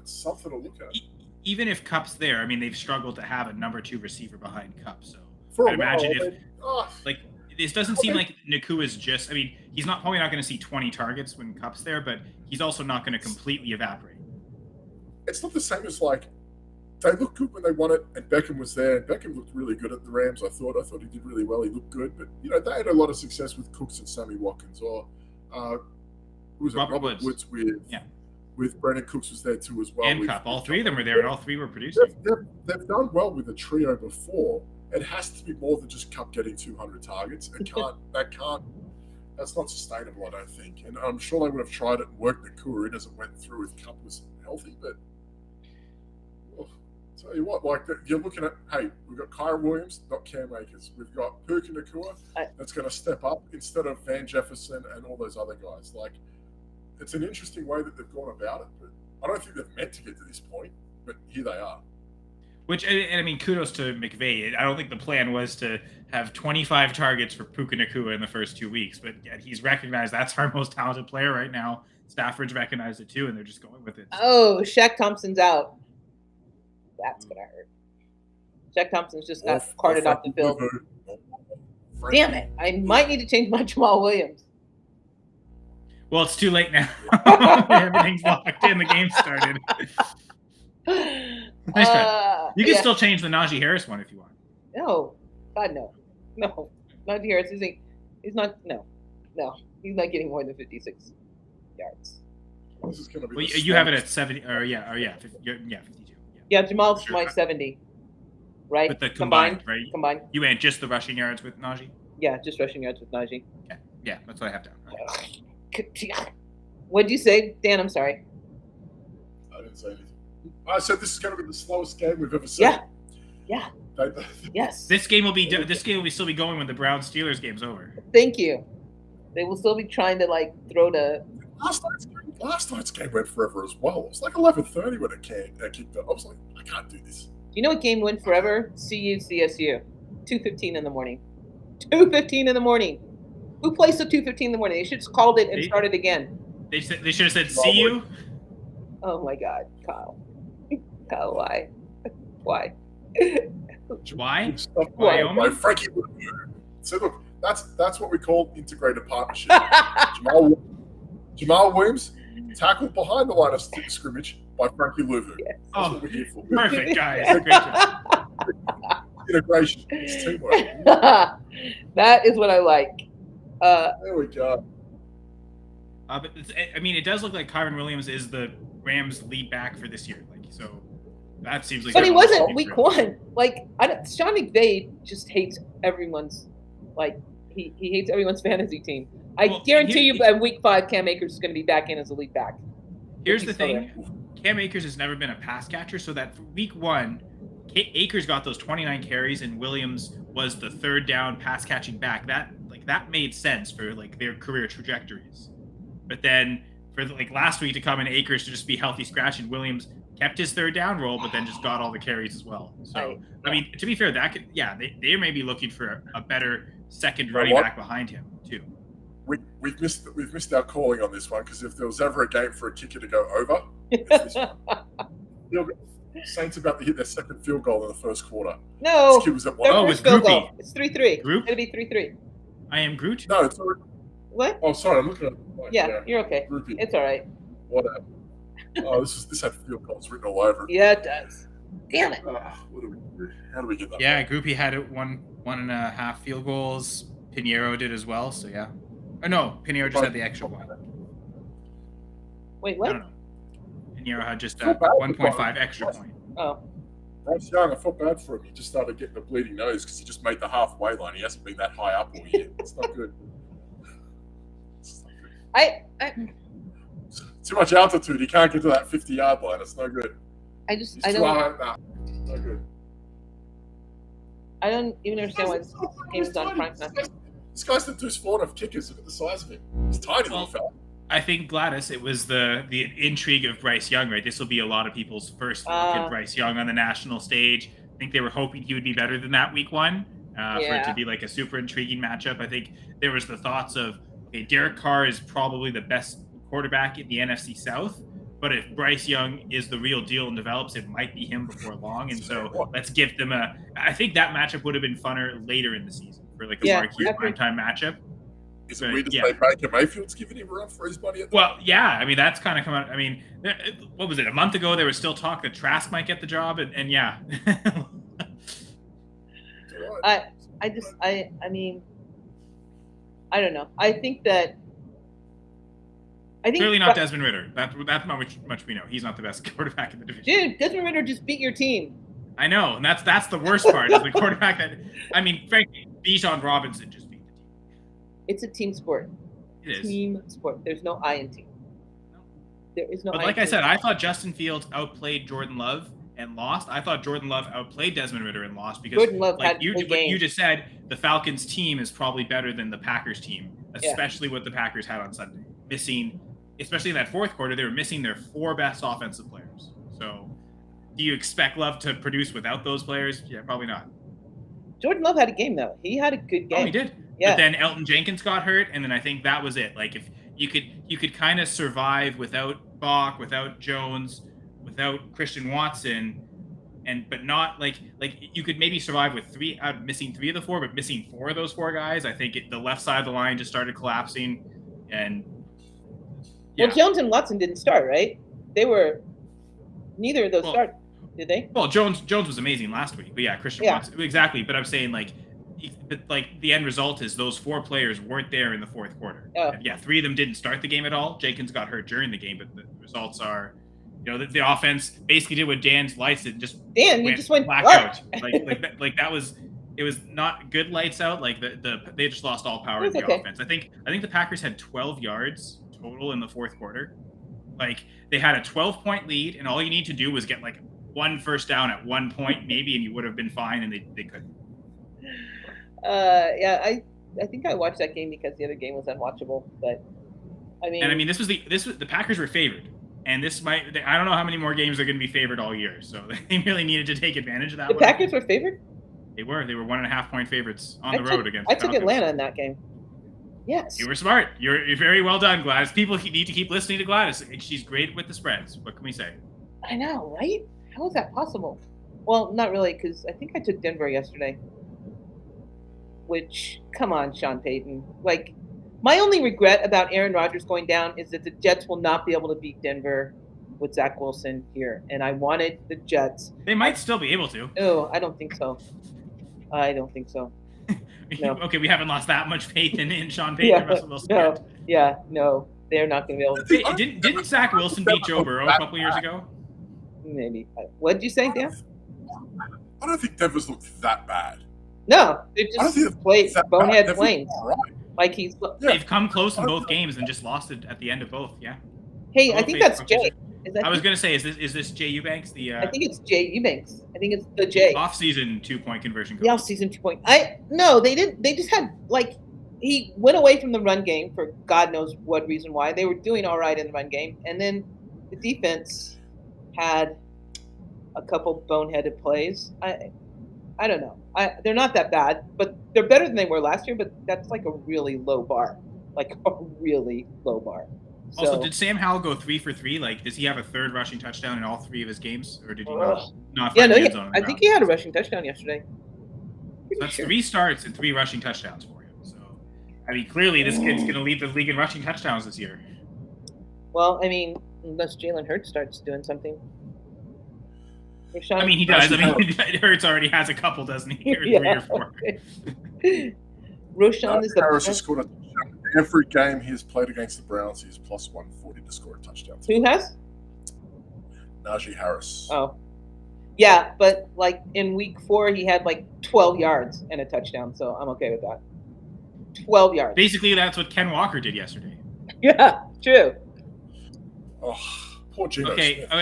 Speaker 4: It's something to look at.
Speaker 2: Even if Kupp's there, I mean, they've struggled to have a number 2 receiver behind Kupp. So
Speaker 4: For a
Speaker 2: I'd imagine
Speaker 4: while,
Speaker 2: if like this doesn't seem like Nakua's just. I mean, he's probably not going to see 20 targets when Kupp's there, but he's also not going to completely evaporate.
Speaker 4: it's not the same as like they looked good when they won it, and Beckham was there. And Beckham looked really good at the Rams. I thought he did really well. He looked good, but they had a lot of success with Cooks and Sammy Watkins, or who was it? Robert Woods with Brandon Cooks was there too as well.
Speaker 2: And Kupp, all 3 of them were there, and all 3 were producing.
Speaker 4: They've done well with the trio before. It has to be more than just Kupp getting 200 targets. That's not sustainable, I don't think. And I'm sure they would have tried it and worked Nacua in as it went through if Kupp was healthy, but Tell you what, like you're looking at, hey, we've got Kyron Williams, not Cam Akers. We've got Puka Nacua that's going to step up instead of Van Jefferson and all those other guys. Like, it's an interesting way that they've gone about it, but I don't think they've meant to get to this point, but here they are.
Speaker 2: Which, and I mean, kudos to McVay. I don't think the plan was to have 25 targets for Puka Nacua in the first 2 weeks, but yet he's recognized that's our most talented player right now. Stafford's recognized it too, and they're just going with it.
Speaker 3: Oh, Shaq Thompson's out. That's gonna hurt. Shaq Thompson's just got carted off the field. Damn it! I might need to change my Jamal Williams.
Speaker 2: Well, it's too late now. Everything's locked in. The game started. Nice try. You can still change the Najee Harris one if you want.
Speaker 3: No, God no. Najee Harris isn't. He's not. No. He's not getting more than 56 yards.
Speaker 4: This is gonna be
Speaker 2: well, you have it at 70, or 52.
Speaker 3: Yeah, Jamal's sure. My 70, right?
Speaker 2: But the combined, right?
Speaker 3: Combined.
Speaker 2: You meant just the rushing yards with Najee?
Speaker 3: Yeah, just rushing yards with Najee.
Speaker 2: Okay. Yeah, that's what I have down.
Speaker 3: Right. What'd you say, Dan? I'm sorry.
Speaker 4: I didn't say anything. I said this is going to be the slowest game we've ever seen.
Speaker 3: Yeah. Yes.
Speaker 2: This game will still be going when the Browns Steelers game's over.
Speaker 3: Thank you. They will still be trying to throw the.
Speaker 4: Last night's game went forever as well. It was like 11:30 when it kicked up. I was like, I can't do this.
Speaker 3: You know what game went forever? CSU. 2:15 in the morning. 2:15 in the morning. Who plays at 2:15 in the morning? They should have called it and started again.
Speaker 2: They should have said, "See you."
Speaker 3: Oh my God, Kyle. Kyle, why? Why?
Speaker 2: Why?
Speaker 4: Why? Frankie. So look, that's what we call integrated partnership. Jamal Williams tackled behind the line of scrimmage by Frankie Louvu.
Speaker 3: Yes.
Speaker 4: That's what we're here for.
Speaker 2: Perfect, guys. Great job.
Speaker 4: Integration. It's teamwork.
Speaker 3: That is what I like.
Speaker 4: There we go.
Speaker 2: But I mean, it does look like Kyron Williams is the Rams' lead back for this year. So that seems like.
Speaker 3: But he wasn't week one. Sean McVay just hates everyone's. He hates everyone's fantasy team. I guarantee you, by week 5, Cam Akers is going to be back in as a lead back.
Speaker 2: Here's the thing: Cam Akers has never been a pass catcher, so that for week 1, Akers got those 29 carries, and Williams was the third down pass catching back. That made sense for their career trajectories. But then for last week to come in Akers to just be healthy scratch, and Williams kept his third down role, but then just got all the carries as well. So I mean, to be fair, they may be looking for a better second running back behind him too.
Speaker 4: We've missed our calling on this one, because if there was ever a game for a kicker to go over, it's this one. Saints about to hit their second field goal in the first quarter.
Speaker 3: No,
Speaker 4: this kid was at one.
Speaker 2: Oh, it's Groupie.
Speaker 3: It's 3-3.
Speaker 2: Group?
Speaker 3: It'll be 3-3.
Speaker 2: I am Groot.
Speaker 4: No, it's already.
Speaker 3: What?
Speaker 4: Oh, sorry, I'm looking at.
Speaker 3: Yeah, you're okay.
Speaker 4: Groupie.
Speaker 3: It's all right.
Speaker 4: Whatever. Oh, this had field goals written all over it.
Speaker 3: Yeah, it does. Damn it.
Speaker 4: How do we get that?
Speaker 2: Yeah, Groupie had it 1.5 field goals. Pinheiro did as well. So yeah. Oh no, Pinheiro just had the extra one.
Speaker 3: Wait, what?
Speaker 2: I don't know. Pinheiro had just a 1.5 extra point.
Speaker 3: Oh.
Speaker 4: Bryce Young, I felt bad for him. He just started getting a bleeding nose because he just made the halfway line. He hasn't been that high up all year. It's not good. Too much altitude. He can't get to that 50-yard line. It's no good.
Speaker 3: I don't.
Speaker 4: No good.
Speaker 3: I don't even understand why this game's on prime time.
Speaker 4: This guy's the Deuce Vaughn of kickers. Look at the size of him. He's tiny little fella.
Speaker 2: I think, Gladys, it was the intrigue of Bryce Young, right? This will be a lot of people's first look at Bryce Young on the national stage. I think they were hoping he would be better than that week 1 for it to be a super intriguing matchup. I think there was the thoughts of, okay, Derek Carr is probably the best quarterback in the NFC South, but if Bryce Young is the real deal and develops, it might be him before long. And so let's give them I think that matchup would have been funner later in the season for a marquee primetime matchup.
Speaker 4: Is it weird to say Baker Mayfield's giving him a run for his money?
Speaker 2: Well, yeah. I mean, that's kind of come out. I mean, what was it? A month ago, there was still talk that Trask might get the job, and yeah.
Speaker 3: I mean, I don't know. I think
Speaker 2: clearly not Desmond Ridder. That's not much we know. He's not the best quarterback in the division.
Speaker 3: Dude, Desmond Ridder just beat your team.
Speaker 2: I know, and that's the worst part. Is the quarterback that, I mean, frankly, Bijan Robinson just beat the team.
Speaker 3: It's a team sport.
Speaker 2: It is.
Speaker 3: Team sport. There's no I in team. There is no.
Speaker 2: But like I said, I thought Justin Fields outplayed Jordan Love, and lost. I thought Jordan Love outplayed Desmond Ridder and lost because
Speaker 3: Jordan Love
Speaker 2: like
Speaker 3: had
Speaker 2: you,
Speaker 3: a
Speaker 2: what
Speaker 3: game.
Speaker 2: you just said, the Falcons team is probably better than the Packers team, especially what the Packers had on Sunday. Missing, especially in that fourth quarter, they were missing their 4 best offensive players. So do you expect Love to produce without those players? Yeah, probably not.
Speaker 3: Jordan Love had a game though. He had a good game.
Speaker 2: Oh, he did.
Speaker 3: Yeah.
Speaker 2: But then Elton Jenkins got hurt, and then I think that was it. Like if you could kind of survive without Bach, without Jones, without Christian Watson, but not like you could maybe survive with missing 3 of the 4, but missing 4 of those 4 guys. I think the left side of the line just started collapsing, and
Speaker 3: Well, Jones and Watson didn't start, right? They were neither of those start, did they?
Speaker 2: Well, Jones was amazing last week, but yeah, Christian Watson exactly. But I'm saying like the end result is those 4 players weren't there in the fourth quarter.
Speaker 3: Oh.
Speaker 2: And 3 of them didn't start the game at all. Jenkins got hurt during the game, but the results are, the offense basically did what Dan's lights did.
Speaker 3: You just went
Speaker 2: blackout. That was. It was not good lights out. Like they just lost all power in the offense. I think the Packers had 12 yards total in the fourth quarter. Like they had a 12-point lead, and all you need to do was get like 1 first down at 1 point, maybe, and you would have been fine. And they couldn't.
Speaker 3: I think I watched that game because the other game was unwatchable. But I mean,
Speaker 2: this was the Packers were favored, and I don't know how many more games are going to be favored all year. So they really needed to take advantage of that.
Speaker 3: The Packers were favored.
Speaker 2: They were 1.5 point favorites on the road against.
Speaker 3: I took Atlanta in that game. Yes.
Speaker 2: You were smart. You're very well done, Gladys. People need to keep listening to Gladys. She's great with the spreads. What can we say?
Speaker 3: I know, right? How is that possible? Well, not really, because I think I took Denver yesterday. Which, come on, Sean Payton. Like, my only regret about Aaron Rodgers going down is that the Jets will not be able to beat Denver with Zach Wilson here. And I wanted the Jets.
Speaker 2: They might still be able to.
Speaker 3: Oh, I don't think so. No.
Speaker 2: Okay, we haven't lost that much faith in Sean Payton and Russell Wilson yet.
Speaker 3: No, they're not going to be able to.
Speaker 2: Hey, didn't Zach Wilson beat Joe Burrow a couple years ago?
Speaker 3: Maybe. What did you say, Dan?
Speaker 4: I don't think Denver's looked that bad.
Speaker 3: No, they just played bonehead planes.
Speaker 4: Right.
Speaker 3: Like
Speaker 2: they've come close in both games and just lost it at the end of both. Yeah.
Speaker 3: Hey, I think that's Jay.
Speaker 2: I was gonna say, is this Jay Eubanks?
Speaker 3: I think it's Jay Eubanks. I think it's the Jay.
Speaker 2: Off-season 2-point conversion.
Speaker 3: The off-season 2-point. No, they didn't. They just had he went away from the run game for God knows what reason why. They were doing all right in the run game, and then the defense had a couple boneheaded plays. I don't know. They're not that bad, but they're better than they were last year. But that's like a really low bar, So,
Speaker 2: also, did Sam Howell go 3 for 3? Like, does he have a third rushing touchdown in all 3 of his games, or did he not?
Speaker 3: Yeah, no. I think he had a rushing touchdown yesterday.
Speaker 2: So that's 3 starts and 3 rushing touchdowns for him. So, I mean, clearly this kid's going to lead the league in rushing touchdowns this year.
Speaker 3: Well, I mean, unless Jalen Hurts starts doing something.
Speaker 2: I mean, he does. I mean, Hurts already has a couple, doesn't he? Or 3 or 4.
Speaker 3: Roshan is the
Speaker 4: Harris has scored a touchdown. Every game he has played against the Browns, he's plus 140 to score a touchdown.
Speaker 3: Who has?
Speaker 4: Najee Harris.
Speaker 3: Oh. Yeah, but in week 4, he had 12 yards and a touchdown, so I'm okay with that. 12 yards.
Speaker 2: Basically, that's what Ken Walker did yesterday.
Speaker 3: Yeah, true.
Speaker 4: Oh, poor Geno
Speaker 2: Okay.
Speaker 4: Smith.
Speaker 2: No,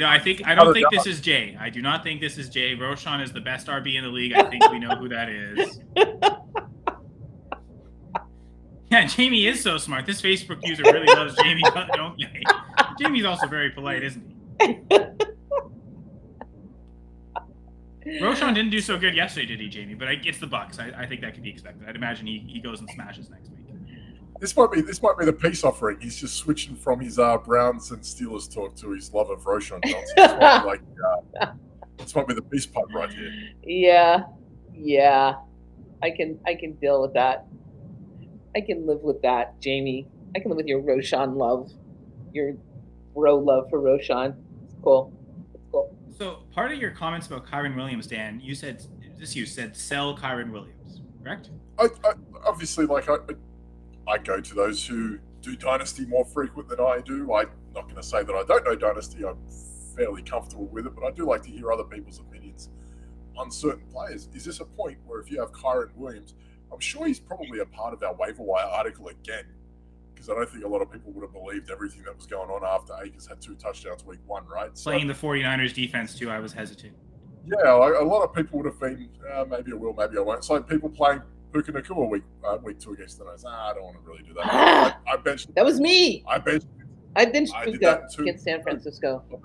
Speaker 2: I don't think this is Jay. I do not think this is Jay. Roshan is the best RB in the league. I think we know who that is. Yeah, Jamie is so smart. This Facebook user really loves Jamie, don't they? Jamie's also very polite, isn't he? Roshan didn't do so good yesterday, did he, Jamie? But it's the Bucs. I think that could be expected. I'd imagine he goes and smashes next week.
Speaker 4: This might be the peace offering. He's just switching from his Browns and Steelers talk to his love of Roshan Johnson. This might be the peace pipe right here.
Speaker 3: Yeah. I can deal with that. I can live with that, Jamie. I can live with your Roshan love, your bro love for Roshan. It's cool.
Speaker 2: So part of your comments about Kyren Williams, Dan, you said sell Kyren Williams, correct?
Speaker 4: I obviously I go to those who do Dynasty more frequent than I do. I'm not going to say that I don't know Dynasty. I'm fairly comfortable with it, but I do like to hear other people's opinions on certain players. Is this a point where if you have Kyren Williams, I'm sure he's probably a part of our waiver wire article again, because I don't think a lot of people would have believed everything that was going on after Akers had 2 touchdowns week 1, right? So,
Speaker 2: Playing the 49ers defense too, I was hesitant.
Speaker 4: yeah, like, a lot of people would have been, maybe I will, maybe I won't. It's like people playing Puka Nacua week 2 against the Knights. I don't want to really do that. I benched.
Speaker 3: That was me.
Speaker 4: I benched.
Speaker 3: I benched
Speaker 4: I did
Speaker 3: Puka
Speaker 4: that too.
Speaker 3: against San Francisco.
Speaker 2: I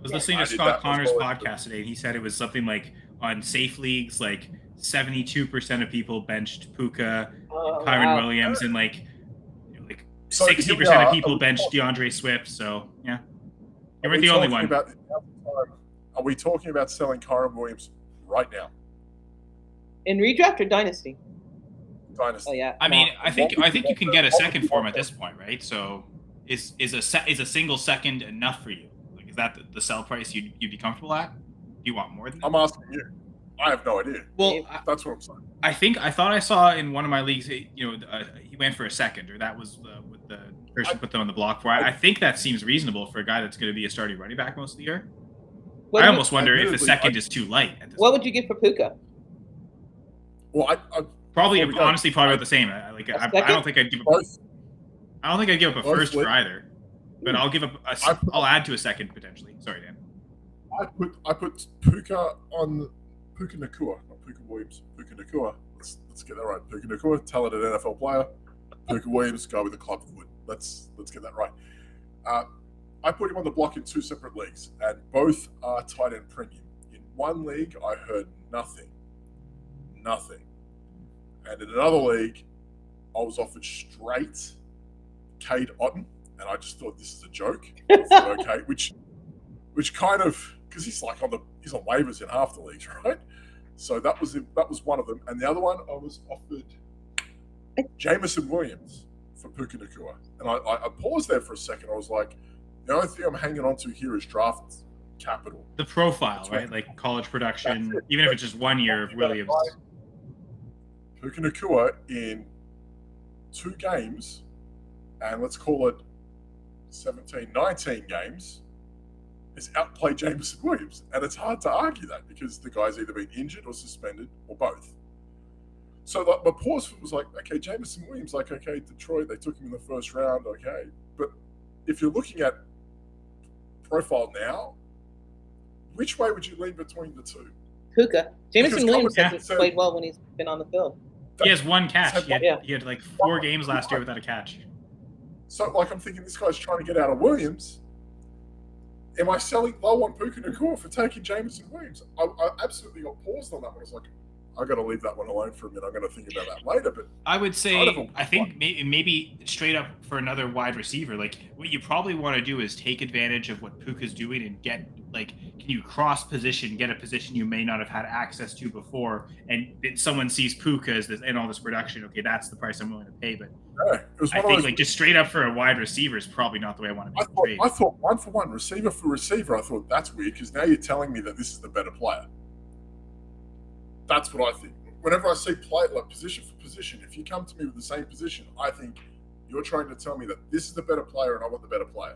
Speaker 2: was listening to
Speaker 4: I did
Speaker 2: Scott
Speaker 4: that
Speaker 2: Connor's
Speaker 4: before.
Speaker 2: podcast today, and he said it was something like on safe leagues, like 72% of people benched Puka,
Speaker 3: Oh,
Speaker 2: Kyron
Speaker 3: wow.
Speaker 2: Williams, and like
Speaker 4: So here we
Speaker 2: 60%
Speaker 4: are.
Speaker 2: of people benched DeAndre Swift. So yeah, you weren't the only one.
Speaker 4: Are we talking about selling Kyron Williams right now?
Speaker 3: In redraft or dynasty?
Speaker 4: Dynasty.
Speaker 3: Oh yeah.
Speaker 2: I mean,
Speaker 3: No.
Speaker 2: I think you can get a second for him at this point, right? So is a single second enough for you? Like, is that the sell price you'd be comfortable at? Do you want more than that?
Speaker 4: I'm asking you. I have no idea.
Speaker 2: Well,
Speaker 4: That's what I'm saying.
Speaker 2: I thought I saw in one of my leagues, he went for a second, or that was what the person put them on the block for. I think that seems reasonable for a guy that's going to be a starting running back most of the year. I almost wonder if a second is too light. At this
Speaker 3: What
Speaker 2: point.
Speaker 3: would you get for Puka?
Speaker 4: Well, I
Speaker 2: Probably,
Speaker 4: Well,
Speaker 2: honestly, probably about the same. I don't think I'd give up.
Speaker 4: both.
Speaker 2: I don't think I'd give up a
Speaker 4: Both
Speaker 2: first
Speaker 4: would.
Speaker 2: for either, but I'll give up. I'll add to a second potentially. Sorry, Dan.
Speaker 4: I put Puka on Puka Nacua, not Puka Williams. Puka Nacua. Let's get that right. Puka Nacua, talented NFL player. Puka Williams, guy with a club foot. Let's get that right. I put him on the block in 2 separate leagues, and both are tight end premium. In one league, I heard nothing, and in another league, I was offered straight Cade Otton, and I just thought this is a joke. I thought, okay, which kind of, because he's on waivers in half the leagues, right? So that was one of them, and the other one I was offered Jameson Williams for Puka Nacua, and I paused there for a second. I was like, the only thing I'm hanging on to here is draft capital.
Speaker 2: The profile, right? Like college production, even if it's just 1 year of Williams.
Speaker 4: Puka Nacua in 2 games, and let's call it 19 games, has outplayed Jameson Williams. And it's hard to argue that because the guy's either been injured or suspended or both. So my pause was like, okay, Jameson Williams, like, okay, Detroit, they took him in the first round, okay. But if you're looking at profile now, which way would you lean between the 2?
Speaker 3: Puka. Jameson
Speaker 4: Because
Speaker 3: Williams
Speaker 4: Colin
Speaker 3: hasn't
Speaker 4: said-
Speaker 3: played well when he's been on the field.
Speaker 2: He has 1 catch.
Speaker 3: Yeah.
Speaker 2: He had like 4 games last year without a catch.
Speaker 4: So, like, I'm thinking this guy's trying to get out of Williams. Am I selling low on Puka Nacua for taking Jameson Williams? I absolutely got paused on that one. I was like, I got to leave that one alone for a minute. I'm going to think about that later. But
Speaker 2: I would say,
Speaker 4: Out of a-
Speaker 2: I think maybe straight up for another wide receiver, like what you probably want to do is take advantage of what Puka's doing and get, like, can you cross position, get a position you may not have had access to before, and someone sees Puka and all this production, okay, that's the price I'm willing to pay. But
Speaker 4: yeah, it was
Speaker 2: I
Speaker 4: one of
Speaker 2: think
Speaker 4: those.
Speaker 2: like just straight up for a wide receiver is probably not the way I want to make a trade.
Speaker 4: I thought 1 for 1, receiver for receiver. I thought that's weird because now you're telling me that this is the better player. That's what I think. Whenever I see play like position for position, if you come to me with the same position, I think you're trying to tell me that this is the better player and I want the better player.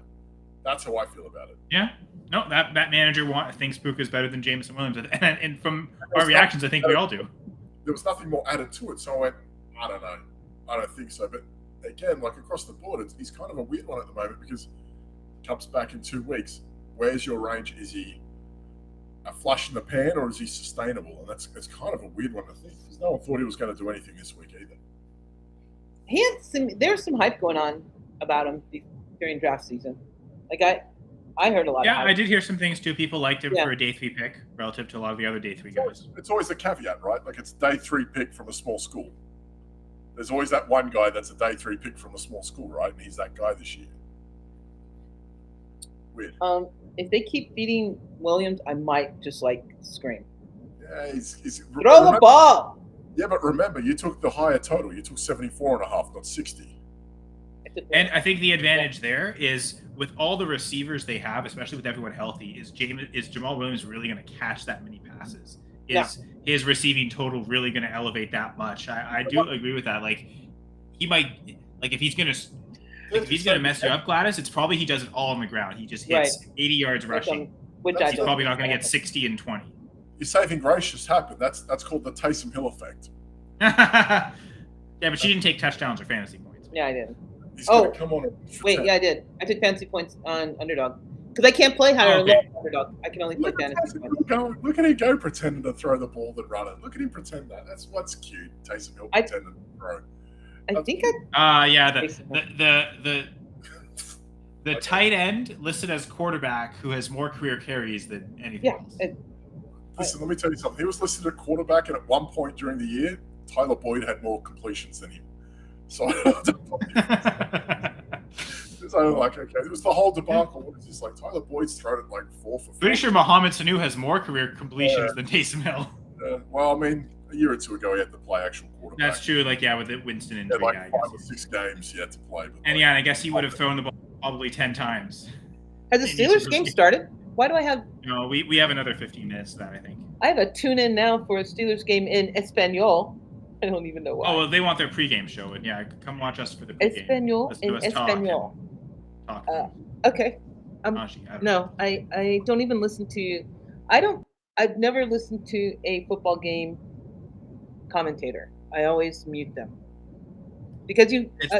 Speaker 4: That's how I feel about it.
Speaker 2: Yeah, no, that manager thinks Puka's better than Jameson Williams, and from our reactions, I think we all do.
Speaker 4: There was nothing more added to it, so I went, I don't know, I don't think so. But again, like across the board, he's kind of a weird one at the moment because he comes back in 2 weeks. Where's your range? Is he a flush in the pan or is he sustainable? And it's kind of a weird one to think because no one thought he was going to do anything this week either.
Speaker 3: There's some hype going on about him during draft season. Like I heard a lot.
Speaker 2: Yeah,
Speaker 3: of
Speaker 2: I did hear some things too. People liked him
Speaker 3: Yeah.
Speaker 2: for a day 3 pick relative to a lot of the other day 3 guys.
Speaker 4: It's always a caveat, right? Like it's day 3 pick from a small school. There's always that one guy that's a day 3 pick from a small school, right? And he's that guy this year. Weird.
Speaker 3: If they keep feeding Williams, I might just like scream.
Speaker 4: Yeah, he's
Speaker 3: Throw the ball.
Speaker 4: Yeah, but remember, you took the higher total. You took 74.5, not 60.
Speaker 2: And I think the advantage there is with all the receivers they have, especially with everyone healthy, is Jamal Williams really going to catch that many passes? Is his receiving total really going to elevate that much? I do agree with that. Like he might, like if he's going to mess you up, Gladys, it's probably he does it all on the ground. He just hits 80 yards rushing.
Speaker 3: Which
Speaker 4: That's
Speaker 3: I
Speaker 2: He's
Speaker 3: don't
Speaker 2: probably
Speaker 3: think
Speaker 2: not going to
Speaker 3: is
Speaker 2: get 60 and 20.
Speaker 4: Your saving grace just happened. That's called the Taysom Hill effect.
Speaker 2: Yeah, but she didn't take touchdowns or fantasy points.
Speaker 3: Yeah, I didn't.
Speaker 4: He's going to come on.
Speaker 3: Wait, yeah, I did. I took fantasy points on underdog because I can't play higher or low underdog. I can only play fantasy points.
Speaker 4: Look at him go pretending to throw the ball and run it. Look at him pretend that. That's what's cute. Taysom Hill pretending to throw.
Speaker 3: I think
Speaker 2: the tight end listed as quarterback who has more career carries than anything else.
Speaker 4: Listen, let me tell you something. He was listed at quarterback, and at one point during the year, Tyler Boyd had more completions than him. So I was like, okay, it was the whole debacle. What is this like? Tyler Boyd's thrown it like 4 for 4.
Speaker 2: Pretty sure Mohamed Sanu has more career completions than Taysom Hill.
Speaker 4: Well, I mean, a year or two ago, he had to play actual quarterback.
Speaker 2: That's true. Like, with the Winston injury,
Speaker 4: like 5 or 6 games he had to play. But
Speaker 2: and I guess he would have thrown the ball probably 10 times.
Speaker 3: Has the Steelers game started? Why do I have?
Speaker 2: No, we have another 15 minutes of that, I think.
Speaker 3: I have a tune in now for a Steelers game in Espanol. I don't even know why.
Speaker 2: Oh, well, they want their pregame show, and come watch us for the pregame.
Speaker 3: Espanol in Espanol. Okay. No, I don't even listen to. I've never listened to a football game commentator. I always mute them because
Speaker 2: It's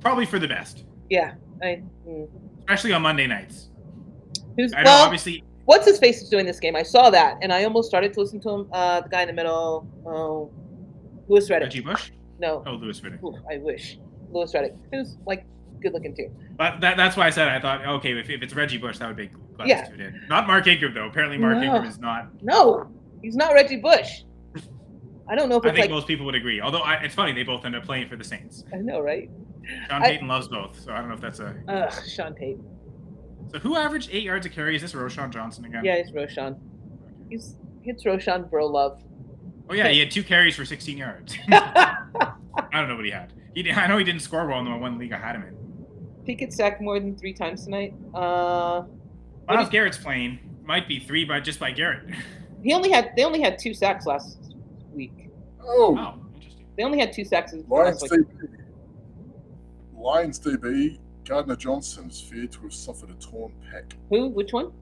Speaker 2: probably for the best.
Speaker 3: Yeah,
Speaker 2: especially on Monday nights.
Speaker 3: Obviously. What's his face is doing this game? I saw that, and I almost started to listen to him. The guy in the middle, Louis Riddick.
Speaker 2: Reggie Bush?
Speaker 3: No.
Speaker 2: Oh, Louis Riddick.
Speaker 3: Ooh, I wish. Louis Riddick. Who's good looking too.
Speaker 2: But that's why I said I thought, okay, if it's Reggie Bush, that would be glad to tune in. Not Mark Ingram though. Apparently, Mark Ingram is not.
Speaker 3: No, he's not Reggie Bush. I don't know if
Speaker 2: I think most people would agree. Although it's funny, they both end up playing for the Saints.
Speaker 3: I know, right?
Speaker 2: Sean Payton loves both, so I don't know if that's a.
Speaker 3: Sean Payton.
Speaker 2: So who averaged 8 yards a carry? Is this Roshan Johnson again?
Speaker 3: Yeah, it's Roshan. It's Roshan Bro Love.
Speaker 2: Oh yeah, he had 2 carries for 16 yards. I don't know what he had. I know he didn't score well in the one league I had him in.
Speaker 3: Pickett sacked more than 3 times tonight.
Speaker 2: Myles Garrett's playing. Might be 3 by Garrett.
Speaker 3: They only had 2 sacks last week.
Speaker 4: Oh,
Speaker 2: interesting.
Speaker 3: They only had 2 sacks last week.
Speaker 4: Lions DB Gardner Johnson is feared to have suffered a torn pec.
Speaker 3: Who? Which one?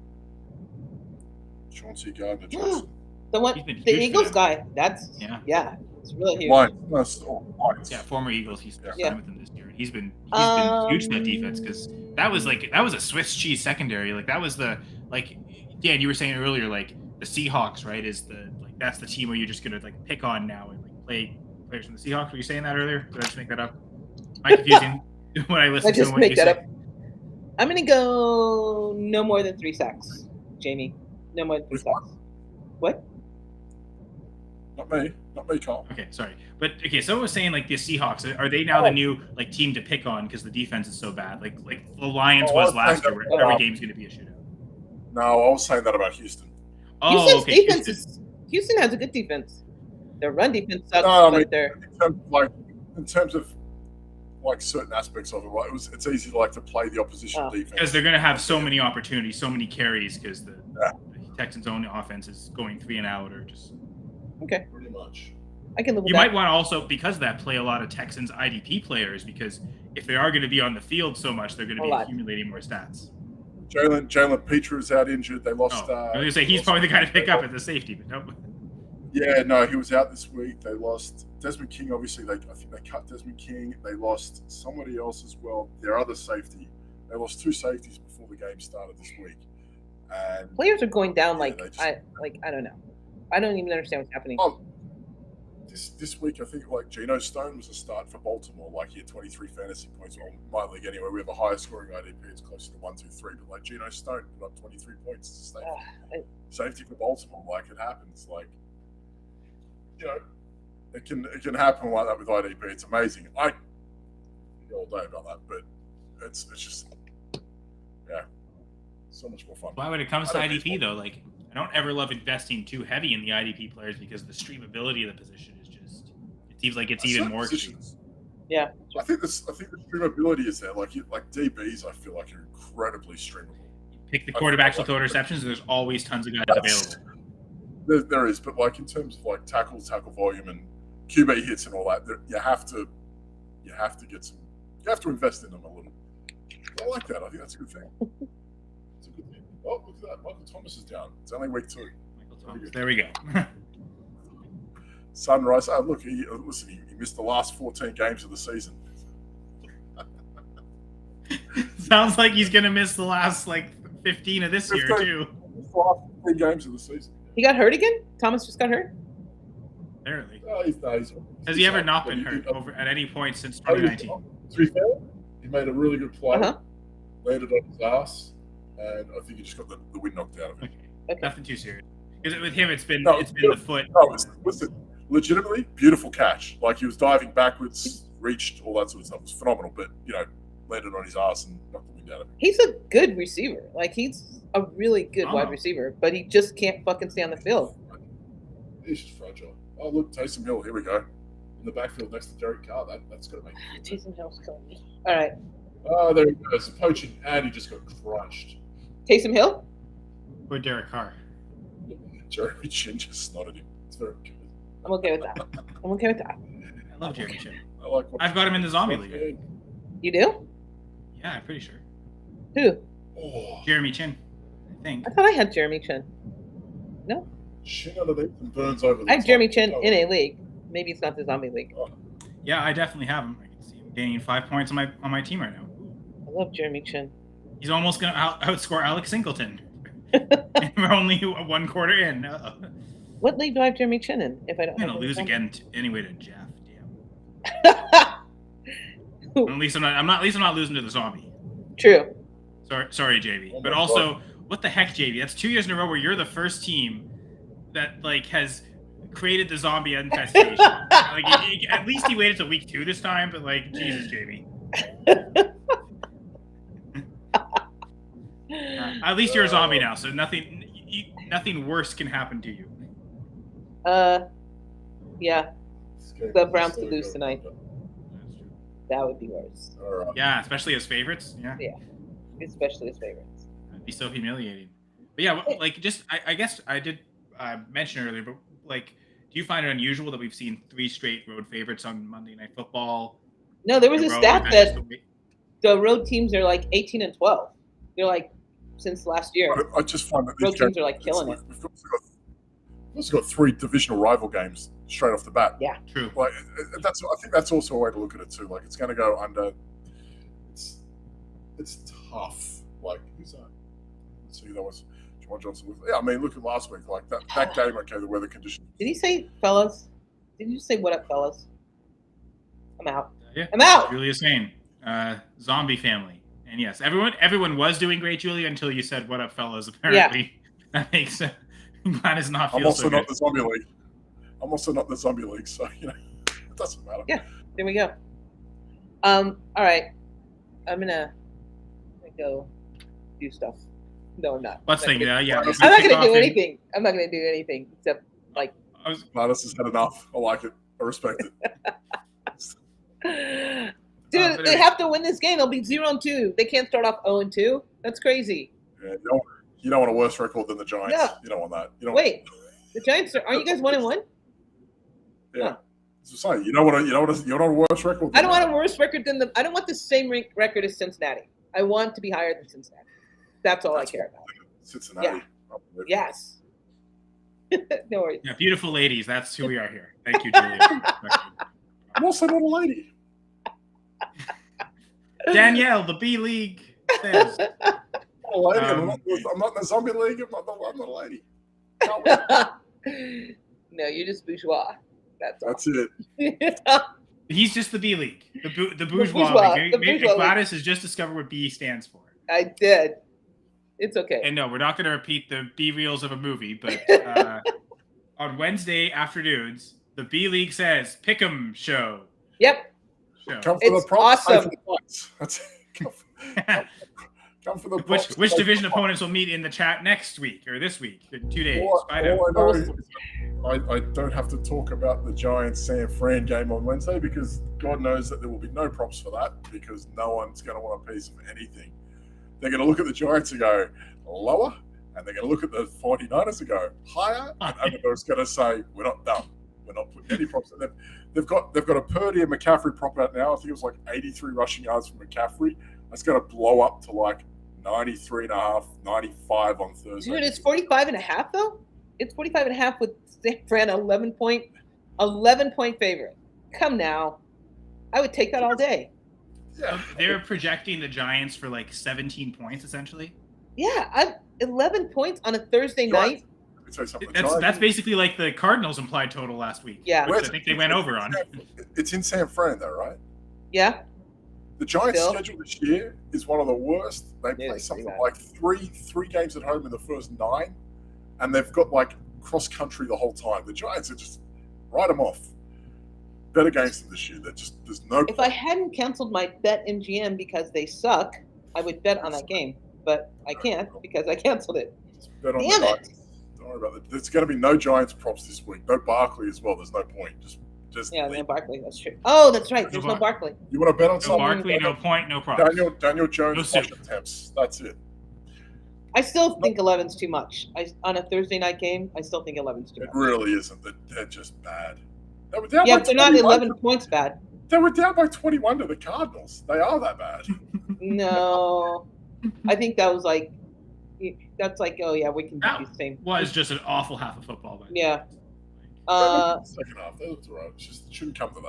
Speaker 4: Chauncey Gardner Johnson.
Speaker 3: The Eagles guy. That's it's really huge.
Speaker 4: Lions.
Speaker 2: Yeah, former Eagles. He's spent time with them this year. He's been huge in that defense because that was a Swiss cheese secondary. Like that was Dan, you were saying earlier, like the Seahawks, right? That's the team where you're just gonna pick on now and play players from the Seahawks. Were you saying that earlier? Did I just make that up? Am I confusing when I listen to what you say?
Speaker 3: I'm gonna go no more than 3 sacks, Jamie. No more than 3 sacks. What?
Speaker 4: Not me, Carl.
Speaker 2: Okay, sorry. But someone was saying the Seahawks, are they now the new team to pick on because the defense is so bad? Like the Lions was last year, where every game's going to be a shootout.
Speaker 4: No, I was saying that about Houston.
Speaker 3: Houston's defense Houston has a good defense. Their run defense sucks.
Speaker 4: In terms of certain aspects of it, it's easy to play the opposition defense
Speaker 2: because they're going to have so many opportunities, so many carries because the Texans' own offense is going 3 and out or just.
Speaker 3: Okay.
Speaker 4: Pretty much.
Speaker 3: I can live with
Speaker 2: you
Speaker 3: that.
Speaker 2: might want to also, because of that, play a lot of Texans IDP players because if they are going to be on the field so much, they're going to be accumulating more stats.
Speaker 4: Jalen Petra is out injured. They lost.
Speaker 2: I was going to say he's probably the guy to pick up at the safety, but nope.
Speaker 4: Yeah, no, he was out this week. They lost Desmond King. Obviously, I think they cut Desmond King. They lost somebody else as well. Their other safety. They lost 2 safeties before the game started this week. And
Speaker 3: players are going down I don't know. I don't even understand what's happening.
Speaker 4: This week, I think Geno Stone was a start for Baltimore. He had 23 fantasy points. Well, my league anyway. We have a higher scoring IDP. It's closer to 1, 2, 3. But Geno Stone put up 23 points to safety for Baltimore. It happens. It can happen like that with IDP. It's amazing. I all day about that, but it's just so much more fun.
Speaker 2: Why when it comes to IDP though, I don't ever love investing too heavy in the IDP players because the streamability of the position is just it seems like it's even more extreme.
Speaker 3: Yeah.
Speaker 4: I think the streamability is there. DBs I feel are incredibly streamable.
Speaker 2: Pick the quarterbacks with low interceptions, there's always tons of guys available.
Speaker 4: There is, but in terms of tackle volume and QB hits and all that, you have to get some. You have to invest in them a little. I like that. I think that's a good thing. It's a good thing. Oh, look at that! Michael Thomas is down. It's only week 2.
Speaker 2: There we go.
Speaker 4: Sunrise. Oh, look! He missed the last 14 games of the season.
Speaker 2: Sounds like he's gonna miss the last 15 of this year too.
Speaker 4: Last 3 games of the season.
Speaker 3: He got hurt again? Thomas just got hurt?
Speaker 2: Apparently.
Speaker 3: Has
Speaker 2: he ever not been hurt at any point since 2019?
Speaker 4: To be fair, he made a really good play,
Speaker 3: Uh-huh.
Speaker 4: landed on his ass, and I think he just got the wind knocked out of him.
Speaker 2: Okay. Nothing too serious. Because with him, it's been the foot.
Speaker 4: No, listen, legitimately beautiful catch. He was diving backwards, reached, all that sort of stuff. It was phenomenal, but landed on his ass and knocked the wind out of him.
Speaker 3: He's a good receiver. He's a really good wide receiver, but he just can't fucking stay on the field.
Speaker 4: He's just fragile. Oh, look, Taysom Hill. Here we go. In the backfield next to Derek Carr. That's going to make it.
Speaker 3: Taysom Hill's killing me. All right.
Speaker 4: Oh, there he goes. Poaching, and he just got crushed.
Speaker 3: Taysom Hill?
Speaker 2: Or Derek Carr.
Speaker 4: Jeremy Chin just snotted him. It's very good.
Speaker 3: I'm okay with that.
Speaker 2: I love Jeremy Chin.
Speaker 4: I've
Speaker 2: got him in the Zombie League.
Speaker 3: You do?
Speaker 2: Yeah, I'm pretty sure.
Speaker 3: Who?
Speaker 4: Oh.
Speaker 2: Jeremy Chin, I think.
Speaker 3: I thought I had Jeremy Chin. No?
Speaker 4: Shit underneath and burns over the
Speaker 3: I have Jeremy Chin in a league. Maybe it's not the Zombie League.
Speaker 4: Oh.
Speaker 2: Yeah, I definitely have him. I can see him gaining 5 points on my team right now.
Speaker 3: I love Jeremy Chin.
Speaker 2: He's almost going to outscore Alex Singleton. And we're only 1 quarter in.
Speaker 3: What league do I have Jeremy Chin in? If I don't,
Speaker 2: I'm going to lose again anyway to Jeff. Damn. At least I'm not losing to the Zombie.
Speaker 3: True.
Speaker 2: Sorry, JV. But also, what the heck, JV? That's 2 years in a row where you're the first team that has created the Zombie infestation. At least he waited till week 2 this time. But Jesus, JV. At least you're a zombie now, so nothing worse can happen to you.
Speaker 3: Yeah. The Browns could lose tonight. That would be worse.
Speaker 4: Right.
Speaker 2: Yeah, especially as favorites. Yeah.
Speaker 3: Yeah, especially as favorites.
Speaker 2: That'd be so humiliating. But yeah, I guess I did mention earlier, but do you find it unusual that we've seen 3 straight road favorites on Monday Night Football?
Speaker 3: No, there was a stat that the road teams are 18-12. They're since last year.
Speaker 4: I just find that
Speaker 3: road teams are killing it.
Speaker 4: We've also got 3 divisional rival games straight off the bat.
Speaker 3: Yeah,
Speaker 2: true.
Speaker 4: I think that's also a way to look at it too. It's going to go under. It's tough. Who's that? Let's see, that was Juwan Johnson. Yeah, I mean, look at last week. That game. Okay, the weather conditions.
Speaker 3: Did he say, fellas? Did you say what up, fellas? I'm out.
Speaker 2: Yeah,
Speaker 3: I'm out.
Speaker 2: Julia Sane, zombie family. And yes, everyone was doing great, Julia, until you said "What up, fellas?" Apparently, that makes sense. Glad it's not.
Speaker 4: I'm also not the Zombie League. I'm also not the Zombie League, so it doesn't matter.
Speaker 3: Yeah, there we go. All right, I'm gonna go do stuff. No, I'm not.
Speaker 2: Let's think. Yeah,
Speaker 3: I'm not gonna do anything. I'm not gonna do anything except
Speaker 4: Gladys has had enough. I like it. I respect
Speaker 3: it. Dude, they have to win this game. They'll be 0-2. They can't start off 0-2. That's crazy.
Speaker 4: Yeah, you don't want a worse record than the Giants. Yeah. You don't want that.
Speaker 3: Wait, the Giants aren't you guys 1-1?
Speaker 4: Yeah. Huh. You don't want a worse record.
Speaker 3: I don't want a worse record than I don't want the same record as Cincinnati. I want to be higher than Cincinnati. That's all I care about.
Speaker 4: Cincinnati.
Speaker 3: Yeah. Yes. No worries.
Speaker 2: Yeah, beautiful ladies. That's who we are here. Thank you, Julia.
Speaker 4: I'm also not a lady.
Speaker 2: Danielle, the B League says.
Speaker 4: I'm not in the Zombie League. I'm not a lady.
Speaker 3: No, you're just bourgeois.
Speaker 4: That's it.
Speaker 2: He's just the B League, the bourgeois league. Gladys has just discovered what B stands for.
Speaker 3: I did. It's okay.
Speaker 2: And no, we're not going to repeat the B reels of a movie, but on Wednesday afternoons, the B League says Pick'em show.
Speaker 3: Yep.
Speaker 4: Come for the props.
Speaker 3: Awesome.
Speaker 4: That's come for the props.
Speaker 2: Which division opponents will meet in the chat next week or this week in 2 days?
Speaker 4: I don't have to talk about the Giants San Fran game on Wednesday because God knows that there will be no props for that because no one's going to want a piece of anything. They're going to look at the Giants and go lower, and they're going to look at the 49ers and go higher, and they're just going to say, we're not done. We're not putting any props in. They've got a Purdy and McCaffrey prop out now. I think it was 83 rushing yards from McCaffrey. That's going to blow up to 93.5, 95 on Thursday.
Speaker 3: Dude, it's 45.5 though? It's 45.5 with San Fran 11 point favorite. Come now. I would take that all day.
Speaker 4: Yeah.
Speaker 2: They're projecting the Giants for like 17 points essentially.
Speaker 3: Yeah, I'm 11 points on a Thursday night.
Speaker 4: Let me tell you something.
Speaker 2: That's basically like the Cardinals' implied total last week.
Speaker 3: Yeah.
Speaker 2: Which I think they went over on.
Speaker 4: It's in San Fran, though, right?
Speaker 3: Yeah.
Speaker 4: The Giants'
Speaker 3: Still.
Speaker 4: schedule this year is one of the worst. They play something like three games at home in the first 9, and they've got like cross country the whole time. The Giants are just write them off. Bet against them this year. There's no.
Speaker 3: If I hadn't canceled my bet MGM because they suck, I would bet on that game, but I can't because I canceled it.
Speaker 4: Just bet on
Speaker 3: Damn
Speaker 4: the
Speaker 3: it!
Speaker 4: Giants. Don't worry about it. There's going to be no Giants props this week. No Barkley as well. There's no point. Just
Speaker 3: yeah, no Barkley. That's true. Oh, that's right. There's no Barkley.
Speaker 4: You want to bet on
Speaker 2: No
Speaker 4: something?
Speaker 2: Barkley, no point, no props.
Speaker 4: Daniel Jones
Speaker 2: No
Speaker 4: rush attempts. That's it.
Speaker 3: I still think 11's too much. On a Thursday night game, I still think 11's too
Speaker 4: It
Speaker 3: much.
Speaker 4: really isn't. They're just bad. They were down
Speaker 3: Yeah,
Speaker 4: by
Speaker 3: but they're not
Speaker 4: 21.
Speaker 3: 11 points bad.
Speaker 4: They were down by 21 to the Cardinals. They are that bad.
Speaker 3: No, I think that was like, that's like, oh yeah, we can do
Speaker 2: That
Speaker 3: the same.
Speaker 2: was just an awful half of football. But
Speaker 3: Yeah.
Speaker 4: Second half, that was all right. It shouldn't come to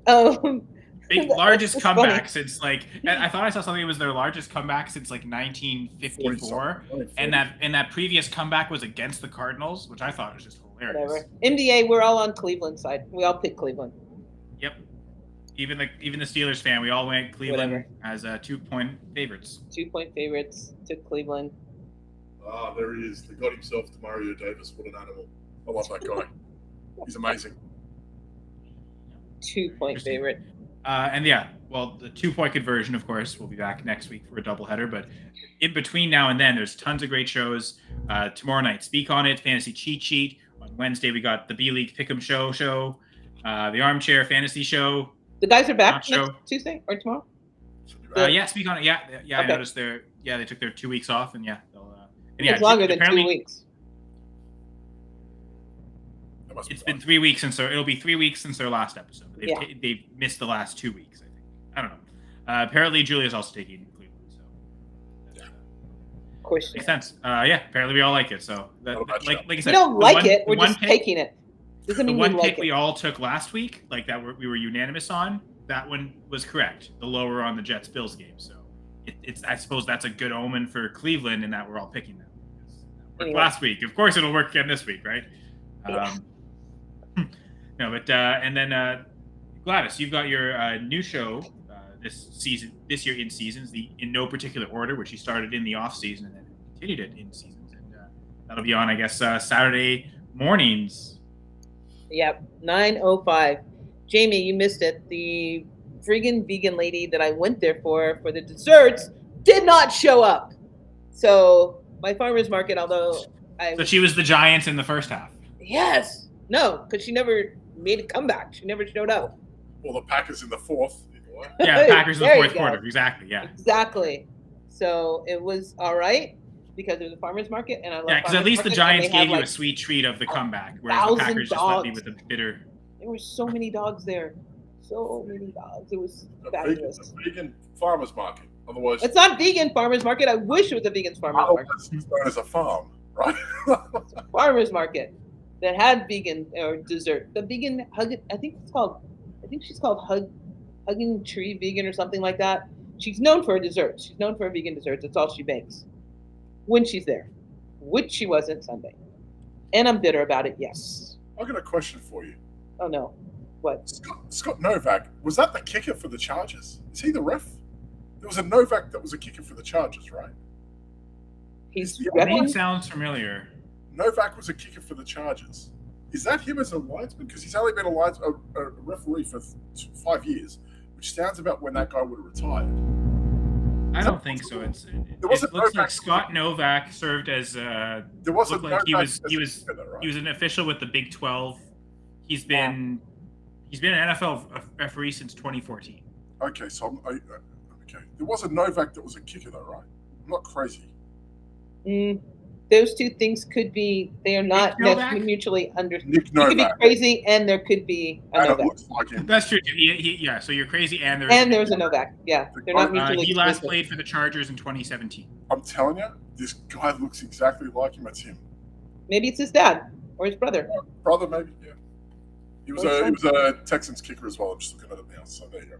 Speaker 4: that.
Speaker 2: Big, largest comeback since like I thought I saw something. It was their largest comeback since like 1954, and that previous comeback was against the Cardinals, which I thought was just hilarious.
Speaker 3: Whatever. MDA, we're all on Cleveland side. We all pick Cleveland.
Speaker 2: Yep. Even the Steelers fan, we all went Cleveland
Speaker 3: Whatever.
Speaker 2: as 2-point favorites.
Speaker 3: 2-point favorites to Cleveland.
Speaker 4: Ah, there he is. They got himself to Mario Davis. What an animal. I love that guy. He's amazing.
Speaker 3: 2-point favorite.
Speaker 2: And yeah, well, the 2-point conversion, of course, we'll be back next week for a doubleheader. But in between now and then, there's tons of great shows. Tomorrow night, Speak On It, Fantasy Cheat Sheet. On Wednesday, we got the B-League Pick'em Show, the Armchair Fantasy Show.
Speaker 3: The guys are back
Speaker 2: Not
Speaker 3: next
Speaker 2: show.
Speaker 3: Tuesday or tomorrow?
Speaker 2: Yeah, Speak On It. Yeah. I
Speaker 3: Okay.
Speaker 2: noticed they took their 2 weeks off, and yeah, and
Speaker 3: It's longer than 2
Speaker 2: apparently
Speaker 3: weeks.
Speaker 2: It's been 3 weeks it'll be 3 weeks since their last episode. They've missed the last 2 weeks, I think. I don't know. Apparently, Julia's also taking Cleveland, so
Speaker 3: Of course.
Speaker 2: makes sense. Apparently we all like it. So like I said,
Speaker 3: We don't
Speaker 2: the
Speaker 3: like
Speaker 2: one-
Speaker 3: it. We're
Speaker 2: the one
Speaker 3: just
Speaker 2: pick-
Speaker 3: taking it. Doesn't
Speaker 2: The
Speaker 3: mean we
Speaker 2: one
Speaker 3: like
Speaker 2: pick
Speaker 3: it.
Speaker 2: we all took last week, like that we were unanimous on, that one was correct. The lower on the Jets Bills game. So it's I suppose that's a good omen for Cleveland in that we're all picking them.
Speaker 3: Anyway.
Speaker 2: Last week, of course, it'll work again this week, right?
Speaker 3: Yeah.
Speaker 2: No, but and then Gladys, you've got your new show this year in seasons, in no particular order, which you started in the off season and then continued it in seasons, and that'll be on, I guess, Saturday mornings.
Speaker 3: Yep, 9:05. Jamie, you missed it. The friggin' vegan lady that I went there for the desserts did not show up. So my farmer's market, although
Speaker 2: So she was the Giants in the first half.
Speaker 3: yes, no, because she never made a comeback. She never showed up.
Speaker 4: Well, the Packers in the fourth. Anyway.
Speaker 2: Yeah, the Packers in the
Speaker 3: There you
Speaker 2: fourth
Speaker 3: go.
Speaker 2: quarter. Exactly. Yeah.
Speaker 3: Exactly. So it was all right because it was a farmer's market, and I love.
Speaker 2: Yeah, because at
Speaker 3: farmers
Speaker 2: least the
Speaker 3: market, and
Speaker 2: Giants
Speaker 3: they have,
Speaker 2: gave you a
Speaker 3: like,
Speaker 2: sweet treat of the comeback, whereas the
Speaker 3: 1,000
Speaker 2: Packers just left me
Speaker 3: dogs.
Speaker 2: with a bitter.
Speaker 3: There were so many dogs there. So many dogs. It was
Speaker 4: A
Speaker 3: fabulous.
Speaker 4: vegan farmer's market. Otherwise,
Speaker 3: It's not vegan farmers market. I wish it was a vegan farmers market.
Speaker 4: it's known as a farm, right?
Speaker 3: Farmers market that had vegan or dessert. The vegan hug. I think she's called Hugging Tree Vegan or something like that. She's known for her desserts. She's known for her vegan desserts. That's all she makes when she's there, which she wasn't Sunday. And I'm bitter about it. Yes.
Speaker 4: I've got a question for you.
Speaker 3: Oh no. What?
Speaker 4: Scott Novak, was that the kicker for the Chargers? Is he the ref? There was a Novak that was a kicker for the Chargers, right?
Speaker 3: He's
Speaker 2: That name
Speaker 3: repping.
Speaker 2: sounds familiar.
Speaker 4: Novak was a kicker for the Chargers. Is that him as a linesman? Because he's only been a referee for 5 years, which sounds about when that guy would have retired.
Speaker 2: I don't think so. It
Speaker 4: wasn't
Speaker 2: looks like
Speaker 4: Novak.
Speaker 2: Scott Novak served as
Speaker 4: There wasn't
Speaker 2: looked like he
Speaker 4: Novak
Speaker 2: was
Speaker 4: as
Speaker 2: he
Speaker 4: a
Speaker 2: was
Speaker 4: kicker, though, right?
Speaker 2: he was an official with the Big 12. He's been an NFL referee since 2014.
Speaker 4: Okay, so okay. There was a Novak that was a kicker, though, right? I'm not crazy.
Speaker 3: Those two things could be. They are not
Speaker 2: Novak?
Speaker 3: necessarily mutually understood.
Speaker 4: Nick
Speaker 3: He could be
Speaker 4: Novak.
Speaker 3: crazy, and there could be a
Speaker 4: And it
Speaker 3: Novak.
Speaker 4: looks like him.
Speaker 2: That's true. Yeah. So you're crazy, and
Speaker 3: And there's a Novak. Yeah, they're not mutually
Speaker 2: he last
Speaker 3: exclusive.
Speaker 2: played for the Chargers in 2017.
Speaker 4: I'm telling you, this guy looks exactly like him. It's him.
Speaker 3: Maybe it's his dad or his brother.
Speaker 4: Brother, maybe, yeah. He was
Speaker 3: Or
Speaker 4: a Texans kicker as well. I'm just looking at it now. So there you go.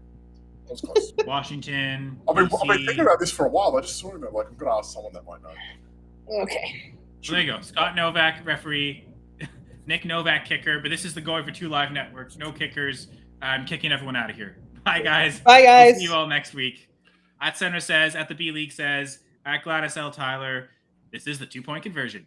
Speaker 4: That was close.
Speaker 2: Washington.
Speaker 4: I've been
Speaker 2: DC.
Speaker 4: thinking about this for a while. I just saw him. Like, I'm gonna ask someone that might know.
Speaker 3: Okay.
Speaker 2: So there you go. Scott Novak, referee. Nick Novak, kicker. But this is the Going for Two Live Network. No kickers. I'm kicking everyone out of here. Bye, guys.
Speaker 3: Bye, guys.
Speaker 2: We'll see you all next week. At Center Says, at the B League Says, at Gladys L. Tyler. This is the 2 Point Conversion.